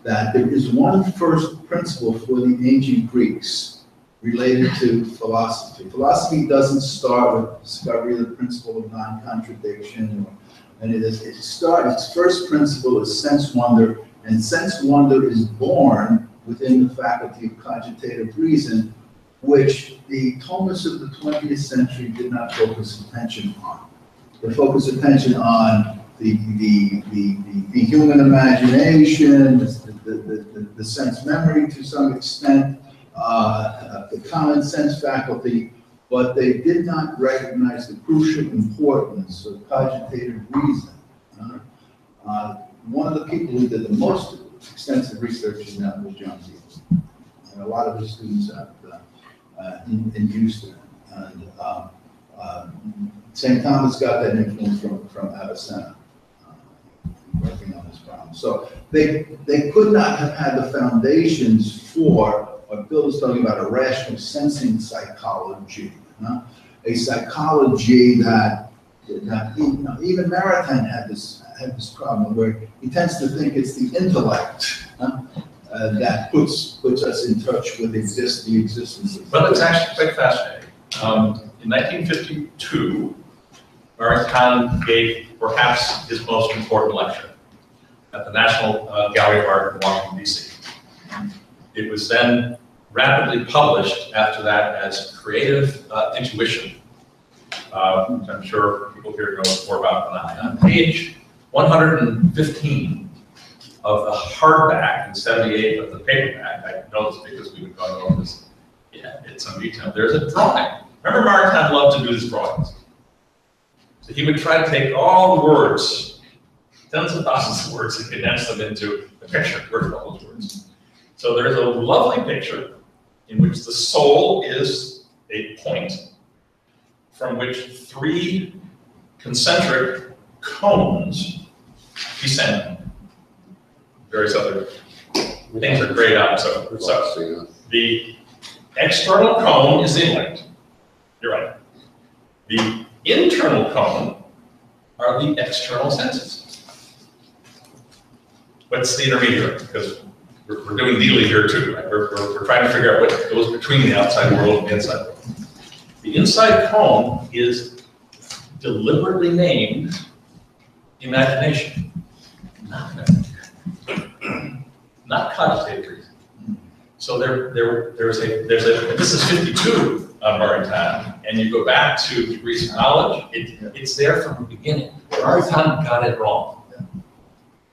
that there is one first principle for the ancient Greeks related to philosophy. Philosophy doesn't start with discovery of the principle of non-contradiction, and its first principle is sense wonder, and sense wonder is born within the faculty of cogitative reason, which the Thomists of the 20th century did not focus attention on. They focus attention on the human imagination, the sense memory to some extent, the common sense faculty, but they did not recognize the crucial importance of cogitative reason. One of the people who did the most extensive research in that was John Keats. And a lot of his students in Houston. And St. Thomas got that influence from Avicenna, working on this problem. So they could not have had the foundations for what Bill is talking about, a rational sensing psychology, a psychology that even Maritain had this problem where he tends to think it's the intellect that puts us in touch with the existence of. Well, it's actually quite fascinating. In 1952, Maritain gave perhaps his most important lecture at the National Gallery of Art in Washington, D.C. It was then rapidly published after that as Creative Intuition, which I'm sure people here know more about than I. On page 115 of the hardback and 78 of the paperback, I know this because we would go over this in some detail, there's a drawing. Remember, Maritain loved to do his drawings. So he would try to take all the words, tens of thousands of words, and condense them into a picture. Where's all those words? So there's a lovely picture in which the soul is a point from which three concentric cones descend. Various other things are grayed out. So the external cone is the intellect. You're right. The internal cone are the external senses. What's the intermediary? Because we're doing dealing here too, right? We're trying to figure out what goes between the outside world and the inside world. The inside cone is deliberately named imagination, not cogitative reason. So there's a, this is 52, Maritain, and you go back to degrees of knowledge, it's there from the beginning. Maritain got it wrong.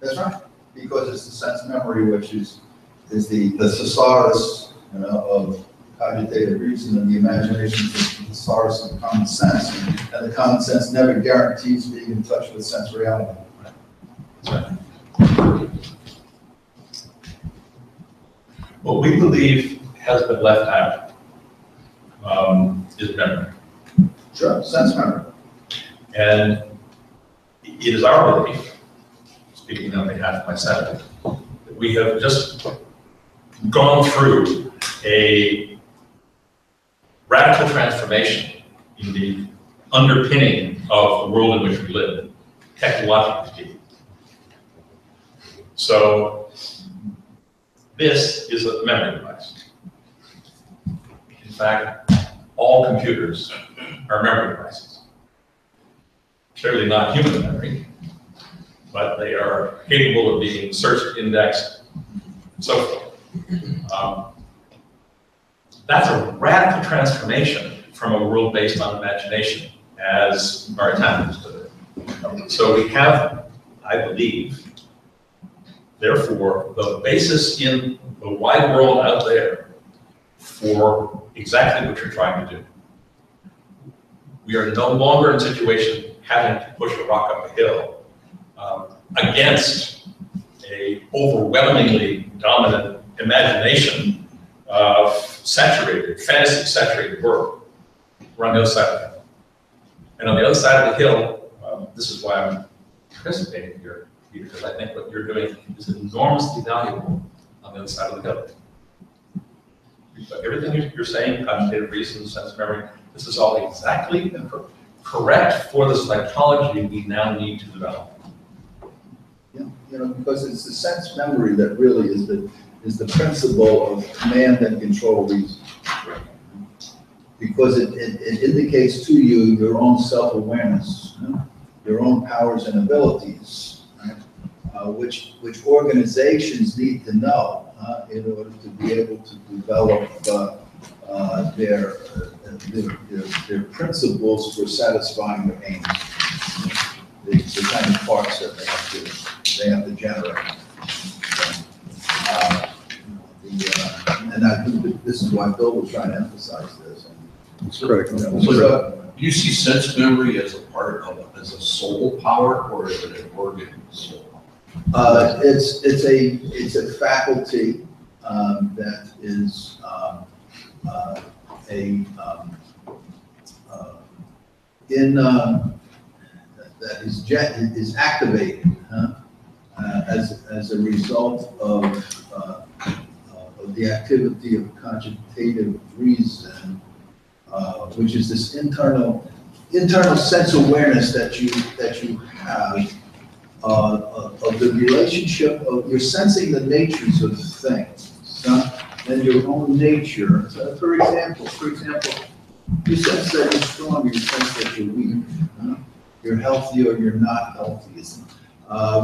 That's right, because it's the sense memory, which is the thesaurus, you know, of cogitative reason, and the imagination is the thesaurus of common sense, and the common sense never guarantees being in touch with sense reality. That's right. What we believe has been left out is memory. Sure, sense memory. And it is our belief, speaking on behalf of myself, that we have just gone through a radical transformation in the underpinning of the world in which we live, technologically speaking. So this is a memory device. In fact, all computers are memory devices. Clearly not human memory, but they are capable of being searched, indexed, and so forth. That's a radical transformation from a world based on imagination, as Maritain understood it. So we have, I believe, therefore, the basis in the wide world out there for exactly what you're trying to do. We are no longer in a situation having to push a rock up a hill against a overwhelmingly dominant imagination of saturated, fantasy-saturated world. We're on the other side of the hill. And on the other side of the hill, this is why I'm participating here, because I think what you're doing is enormously valuable on the other side of the hill. But everything you're saying, cognitive reason, sense memory, this is all exactly correct for the psychology we now need to develop. Yeah, you know, because it's the sense memory that really is the principle of command and control reason. Because it indicates to you your own self-awareness, you know, your own powers and abilities, right? Which organizations need to know in order to be able to develop their principles for satisfying their aims. The kind of parts that they have to generate. And I think that this is why Bill was trying to emphasize this. It's critical. You know, So, do you see sense memory as a part of, as a soul power, or is it an organ soul? It's a faculty that is that is activated as a result of the activity of cogitative reason, which is this internal sense awareness that you have of the relationship of, you're sensing the natures of things, and your own nature. So for example, you sense that you're strong, you sense that you're weak, you're healthy or you're not healthy.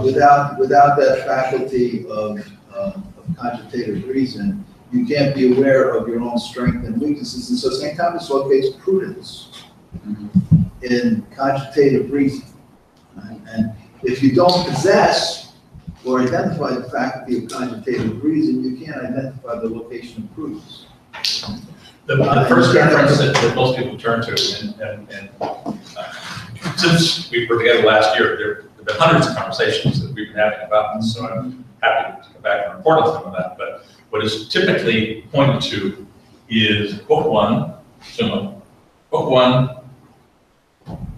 Without that faculty of cogitative reason, you can't be aware of your own strength and weaknesses. And so St. Thomas locates prudence in cogitative reason. Right? And if you don't possess or identify the faculty of cogitative reason, you can't identify the location of prudence. The first reference that most people turn to, and since we were together last year, there have been hundreds of conversations that we've been having about this, so I'm happy to come back and report on some of that. But what is typically pointed to is book one, book one,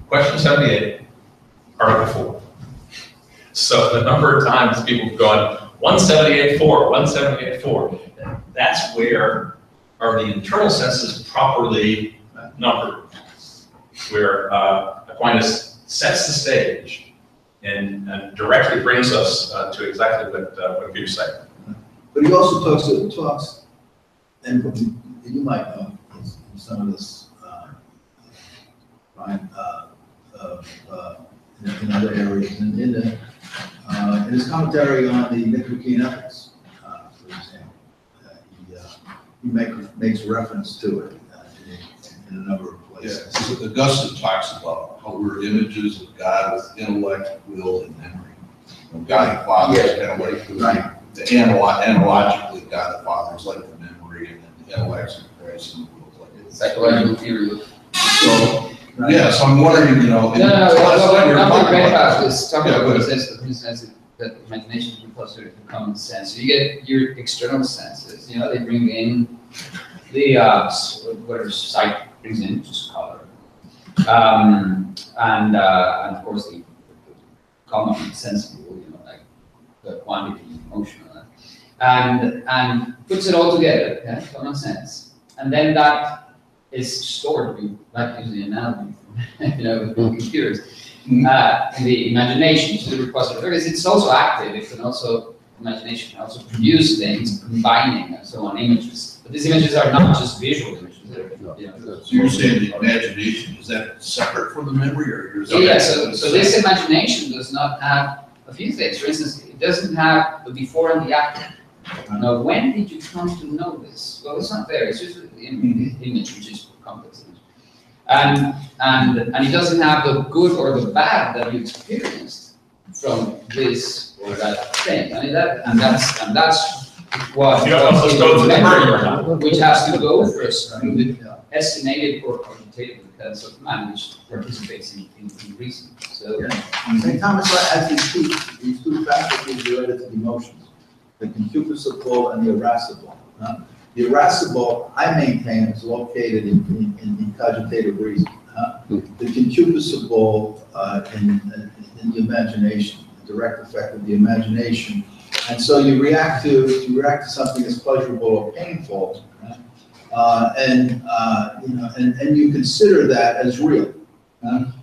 question 78, article 4. So the number of times people have gone 178.4, 178.4, that's where are the internal senses properly numbered, where Aquinas sets the stage and directly brings us to exactly what Peter's saying. But he also talks, and you might know some of this, Brian, in other areas, and in his commentary on the Nicomachean Ethics, for example, he makes reference to it in a number of places. Yeah, so Augustine talks about how we're images of God with intellect, will, and memory. God the Father is kind of like the analogically, God the Father is like the memory, and then the intellect's in Christ, and the will is like the Psychological theory. So, yeah, so I'm wondering, you know. No, what you're I'm talking great about- about is talking Yeah, about go the ahead. sense that imagination is closer to common sense. So you get your external senses, you know, they bring in the, whatever sight brings in, just color. And of course the common sensible, you know, like the quantity, emotional, and puts it all together, yeah, common sense. And then that is stored, like using the analogy, you know, with computers, in the imagination, to the repository. Because it's also active, it can also, imagination can also produce things, combining and so on, images. But these images are not just visual images, they're, you know. So you're saying the imagination, is that separate from the memory, or you're? Yeah, so this imagination does not have a few things. For instance, it doesn't have the before and the after. Now, when did you come to know this? Well, it's not there. It's just the image, which is complex image. And it doesn't have the good or the bad that you experienced from this or that thing. I mean that's what You don't know if it's going to the memory or not. which has to go first through the estimated or quantitative sense of man, which participates in reason. So St. Thomas has these two faculties related to the emotions, the concupiscible and the irascible. The irascible, I maintain, is located in cogitative reason. The concupiscible in the imagination, the direct effect of the imagination. And so you react to something that's pleasurable or painful, and you consider that as real,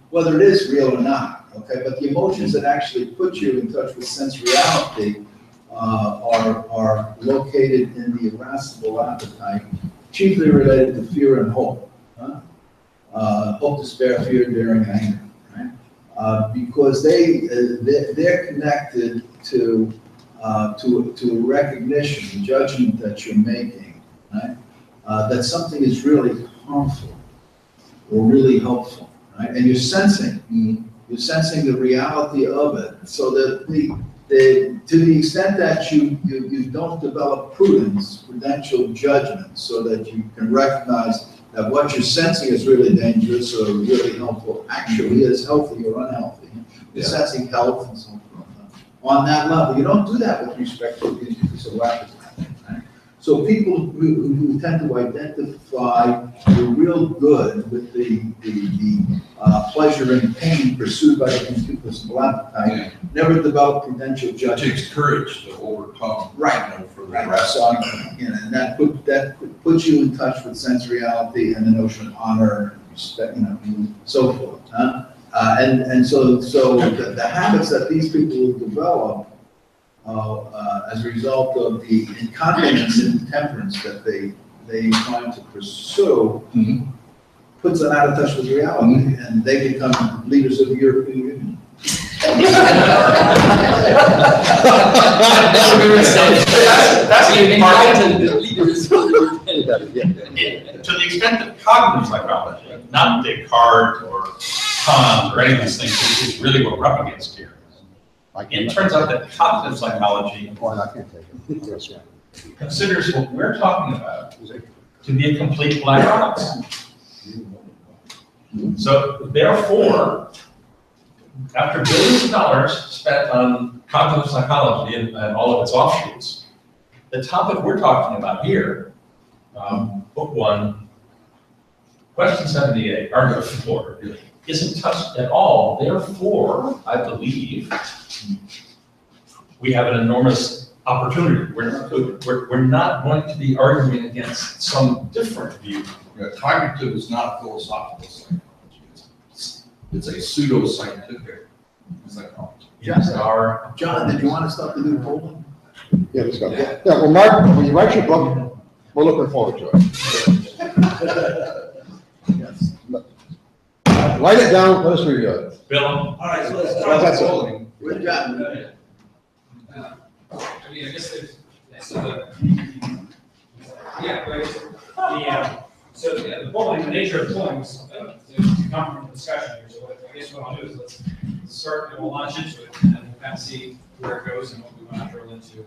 whether it is real or not. Okay, but the emotions that actually put you in touch with sense reality are located in the irascible appetite, chiefly related to fear and hope. Hope, despair, fear, daring, anger. Right? Because they're connected to recognition, judgment that you're making, right? That something is really harmful or really helpful, right? And you're sensing the reality of it, so that to the extent that you don't develop prudential judgment, so that you can recognize that what you're sensing is really dangerous or really helpful, actually is healthy or unhealthy. You're sensing health and so forth. On that level, you don't do that with respect to the appetite, right? So people who tend to identify the real good with the pleasure and pain pursued by the concupiscible appetite never develop prudential It judgment. takes courage to overcome. Right. You know, for the Right, rest. so, and that puts you in touch with sense reality and the notion of honor, and respect, so forth. And so the habits that these people develop as a result of the incontinence and temperance that they try to pursue puts them out of touch with reality, and they become leaders of the European Union. That's the part. To the extent that cognitive psychology, not Descartes or Kant or any of these things, is really what we're up against here. It turns out that cognitive psychology I can't take it. Yes, sir. considers what we're talking about to be a complete black box. So therefore, after billions of dollars spent on cognitive psychology and all of its offshoots, the topic we're talking about here, book 1, question 78, argument 4, isn't touched at all. Therefore, I believe we have an enormous opportunity. We're not going to be arguing against some different view. Yeah, cognitive is not a philosophical psychology. It's a pseudo-scientific psychology. Yes, our John, did you want us to do polling? Yeah, let's go. Yeah, well, Mark, when you write your book, we're looking forward to it. Yes. Write it down, let us review it. Bill. All right, so let's Well, that's start it. polling. Good job. I mean, I guess there's, so the, yeah, right, So yeah, the nature of the polling was to come from the discussion here. So I guess what I'll do is let's start and we'll launch into it, and then we'll kind of see where it goes and what we want to drill into.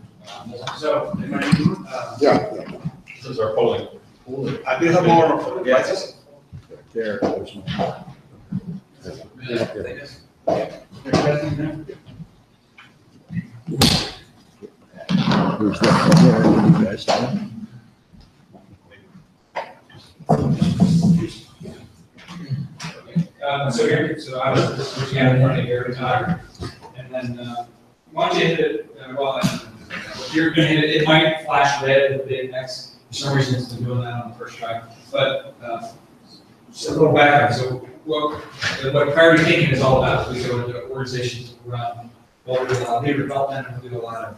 So, Yeah. This is our polling. I do have more. Yes. There. Who's that? Where you guys starting? So here, so I was just looking at it in front of here, and then once you hit it, well, if you're gonna hit it, it might flash red at the big X. For some reason, it's been doing that on the first try. But just a little background. So what priority thinking is all about. We go into organizations, run, well, we do a lot of leader development, we do a lot of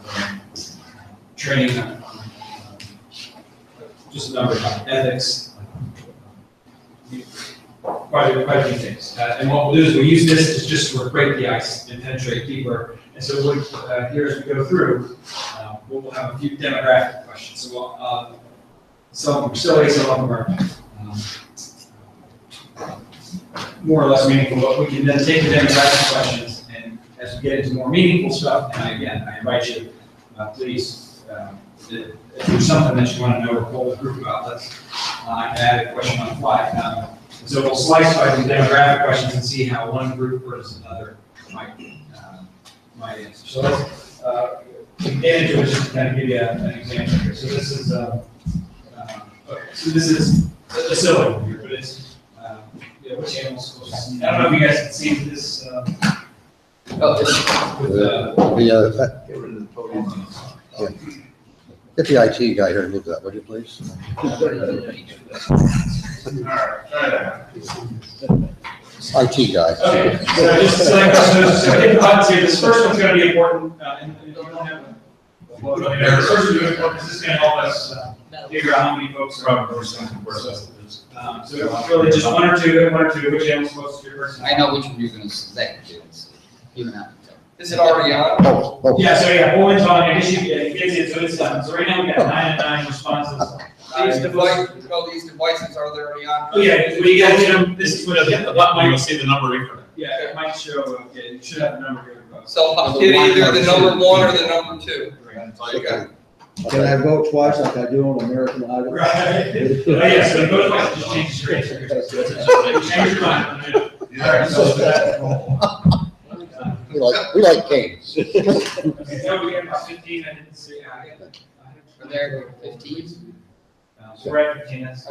training on just a number of ethics. Quite a few things. And what we'll do is we'll use this to just sort of break the ice and penetrate deeper. And so here as we go through, we'll have a few demographic questions. So some of them are silly, some of them are more or less meaningful, but we can then take the demographic questions, and as we get into more meaningful stuff, and I invite you, please, if there's something that you want to know or poll the group about, I can add a question on the fly. So we'll slice by the demographic questions and see how one group versus another might answer. So let's get into it just to kind of give you an example here. So this is a silly one here, but it's which animals? I don't know if you guys can see this. Get the IT guy here to move that, would you please? IT guy. Okay, so just select those. So hit the buttons here. This first one's going to be important, and if you don't have this first one is important because this is going to help us figure out how many folks are on. So really just one or two, which animal's close to your person. I know which one you're gonna select, it's even out. Is it already on? Yeah, so yeah, Owen's on, I guess it gets it, so it's done. So right now we got 9 and 9 responses. These devices, are they already on? Oh yeah, when you guys hit them, this is what it'll hit the button. You'll see the number increment. Yeah, it might show, okay, you should have the number here. So I'll get either the number 1 or the number 2. Okay. Can I vote twice like I do on American Idol? Right. Oh yeah, so go twice, just change your answer. Change your mind. Alright, so that. We like games. Okay, so we got about 15, I didn't see, Are there 15? So we're at 15, that's.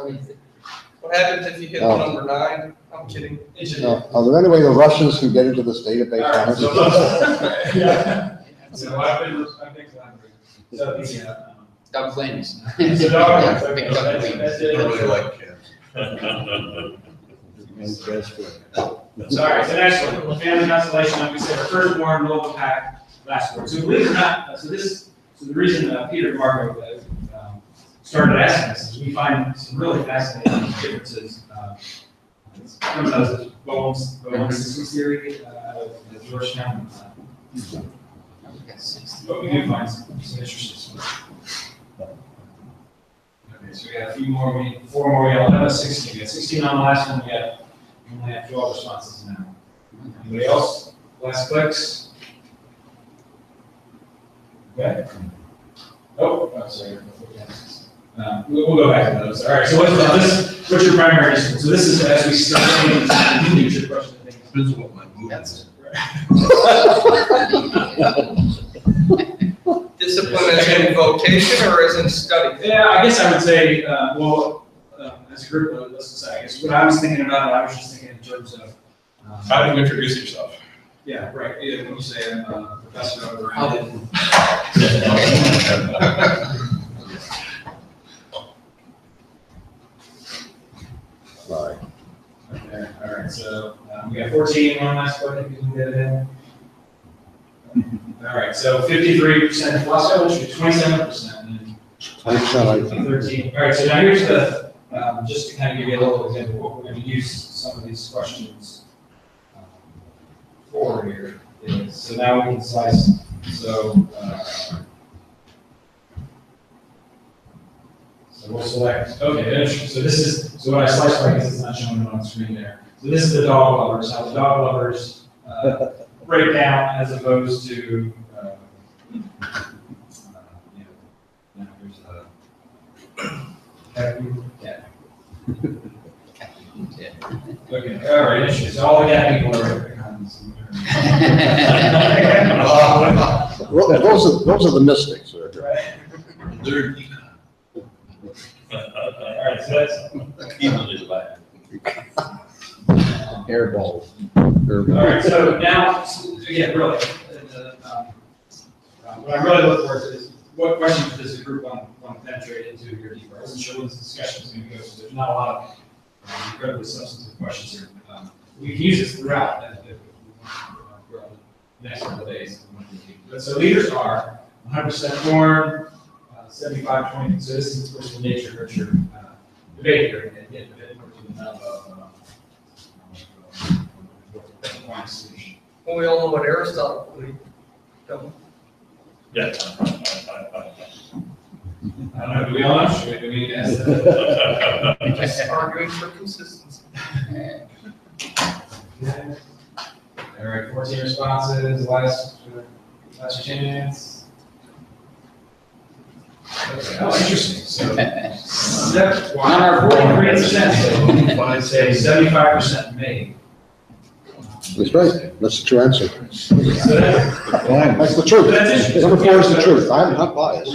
What happens if you hit the number 9? I'm kidding. Are there any way the Russians can get into this database? Alright, so, yeah. So I've been collaborating. So the, Doug Flames. So Doug, Yeah, okay, big Doug that's Flames. I really like cats. Sorry, so next one, family constellation, like we said, our firstborn, local pack, last word. So believe it or not, so the reason Peter and Marco started asking this is we find some really fascinating differences. Some of those bone systems theory out of Georgetown. But we do find some interesting stuff. Okay, so we got a few more, 4 more, we have 16. We got 16 on the last one, we only have 12 responses now. Anybody else? Last clicks? Okay. Oh, I'm sorry. We'll go back to those. All right, so what's your primary discipline? So this is as we start getting leadership question. Depends on what my mood is. Discipline as in vocation or as in study? Yeah, I guess I would say, as a group, let's say, I guess what I was thinking about, I was just thinking in terms of. How do you introduce yourself? Yeah, right. Yeah, when you say I'm a professor of around. Right. Okay, all right, so we got 14, one last one, if you can get it in. All right, so 53% plus, which is 27%. And 13. All right, so now here's the, just to kind of give you a little example of what we're going to use some of these questions for here. So now we can slice. So So we'll select, okay, so this is, so what I sliced right is it's not showing it on screen there. So this is the dog lovers, how the dog lovers break down as opposed to, cat. Okay, all right, interesting. So all the cat people are. Those are the mystics. Right. They're All right, so that's. Airballs. All right, so now, again, really, what I'm really looking for is what questions does the group want to penetrate into here deeper? I wasn't sure where this discussion is going to go, so there's not a lot of incredibly substantive questions here. We can use this throughout the next couple of days. But so leaders are 100% born, 75-20. So this is, of course, the nature nurture debate here. And get a bit more to the nub of one solution. Well, we all know what Aristotle believed, don't we? Yeah. I don't know, do we all know? Should we ask that? Just arguing for consistency. All right, 14 responses, last chance. Okay, oh, interesting. So, on our 43%, so I'd say 75% made. That's right. That's the true answer. So that- That's the truth. That's interesting. Number 4 is the truth. I'm not biased.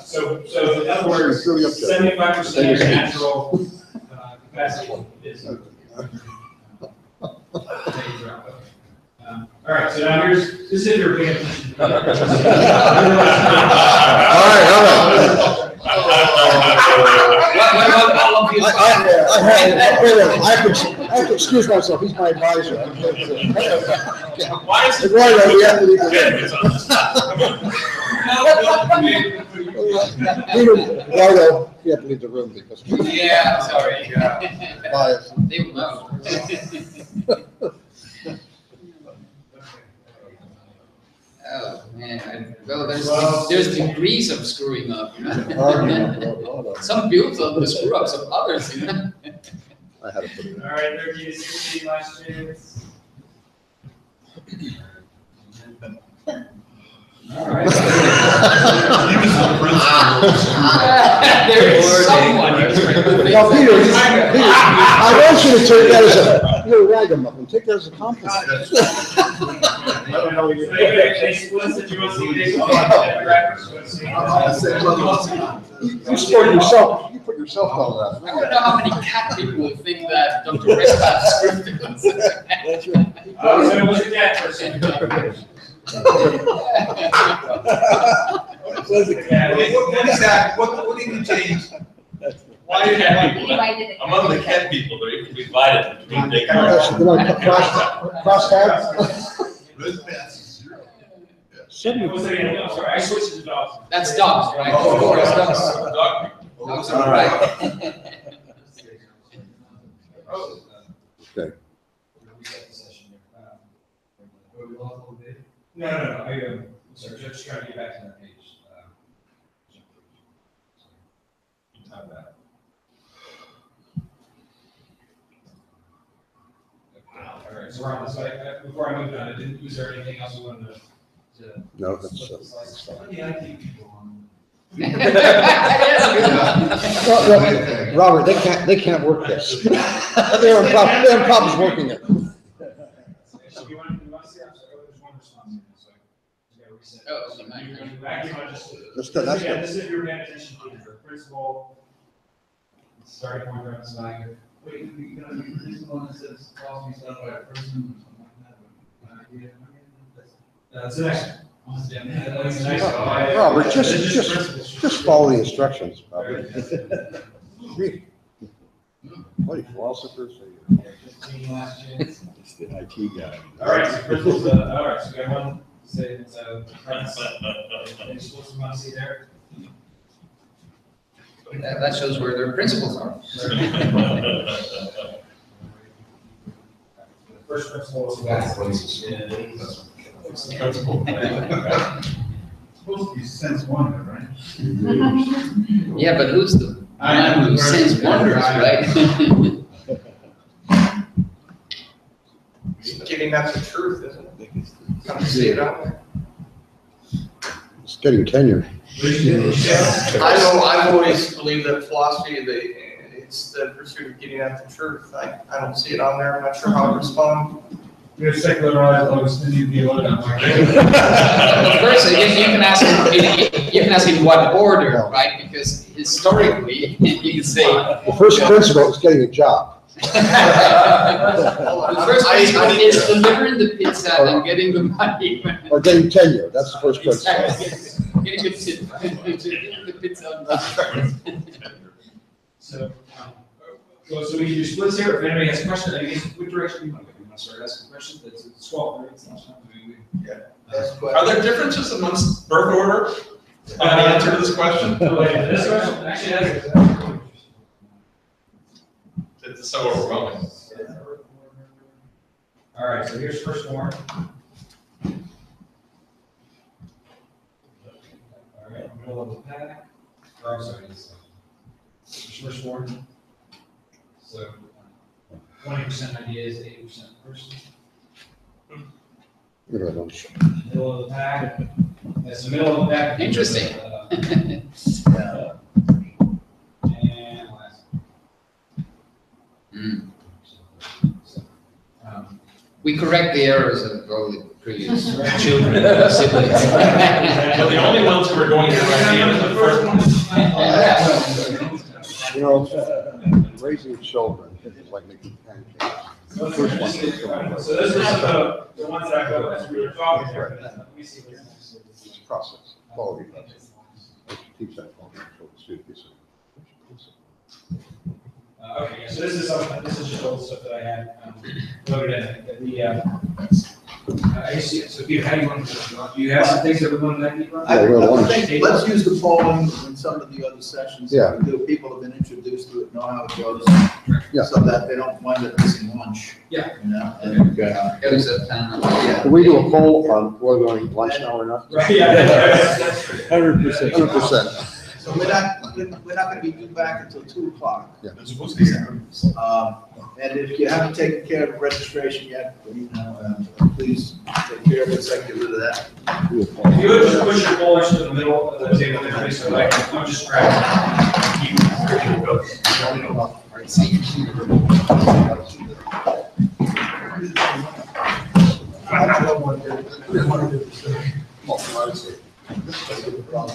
So in other words, Really up to it. 75% of your natural capacity is. All right, so now this is if you're paying attention. All right. I have to excuse myself. He's my advisor. Why is it? Eduardo, we have to leave Eduardo, you have to leave the room because. Yeah, sorry. Bias. They will know. Oh, man. Well, there's degrees of screwing up. You know? Some builds on the screw ups of others, you know? I had to put it in. All right, 30 to 60, last chance. All right. There is someone. Now, Peter, I want you to take that as a, you're a ragamuffin, take that as a compliment. You put yourself on that. I don't know how many cat people think that Dr. Redpath scripted us. Oh, so it was a cat person. What is that? What did you change? Why do cat people? Divided it. Among the cat people, they're divided between big and Then I cross tabs. Red pass is 0. I'm sorry, I switched to dogs. That's dogs, right? Oh, Of course, dogs. Dog people. Dogs are right. Okay. No, sorry, just trying to get back to that page. Top of that. All right, so we're on the site. Before I moved on, was there anything else you wanted to? No, that's, Robert, they can't work this. They're having problems working it. So you want to see? I'm sorry, there's one response here, so I gotta reset. Oh, So okay. you're going back, you want to just. That's good, that's Yeah, good. this is if you're paying attention to your principal. Starting point around this line here. Wait, you know, this is one that says, calls me done by a person or something like that. That's the next one. That's the next one. Robert, This is principal. just follow the instructions, Robert. Read. What are you, philosophers? 15 last chance. It's the IT guy. All right, so principal's, all right, so we got one, say it's, premise. Any schools you want to see there? That shows where their principles are. First principle is. Principal. Suppose supposed to be sense wonder, right? Yeah, but who's the man who sends wonders, right? Getting at the truth, isn't it? Come to see it out there. It's getting tenure. I know, I've always believed that philosophy, it's the pursuit of getting at the truth. I don't see it on there, I'm not sure how to respond. You're secularized Augustinian theologian. First, you can ask him in what order, right? Because historically, you can say. The first principle is getting a job. The first principle is delivering the pizza and getting the money. Or getting tenure, that's the first principle. Exactly. Getting the pizza on the So we can do splits here. If anybody has questions, I guess, which direction do you want to go? You want to start asking questions? It's 12, right? It's not time. Are there differences amongst birth order? The answer to this question? This question actually has. It's so overwhelming. All right, so here's firstborn. All right, middle of the pack. Oh, I'm sorry, this firstborn. So 20% ideas, 80% person. Middle of the pack. That's the middle of the pack. Interesting. And last. We correct the errors of all the previous children. siblings. Well, the only ones who are going to idea is the first one. You know, raising children is like making pancakes. The first one is going So this is the ones that I got as we were talking here. Let me see what's next. It's a process, quality process. I should teach that quality control to students. Okay, yeah, so this is just all the stuff that I had loaded in. I see it. So if you had do you have some things that we want to keep on? Yeah, we're on. I think let's use the polling in some of the other sessions. Yeah. People have been introduced to it, know how it goes. Yeah. So that they don't wind up missing lunch. Yeah. You know, and, Goes up town. yeah. Can we do a poll on whether we're going lunch now or not? Right, yeah. 100%. 100%. So we're not gonna be due back until 2:00. Yeah. It's supposed to be. And if you haven't taken care of registration yet, you know, please take care of it, so I can get rid of that. If you would just push your pollers to the middle of the table there, so like, I'm just grabbing. Well,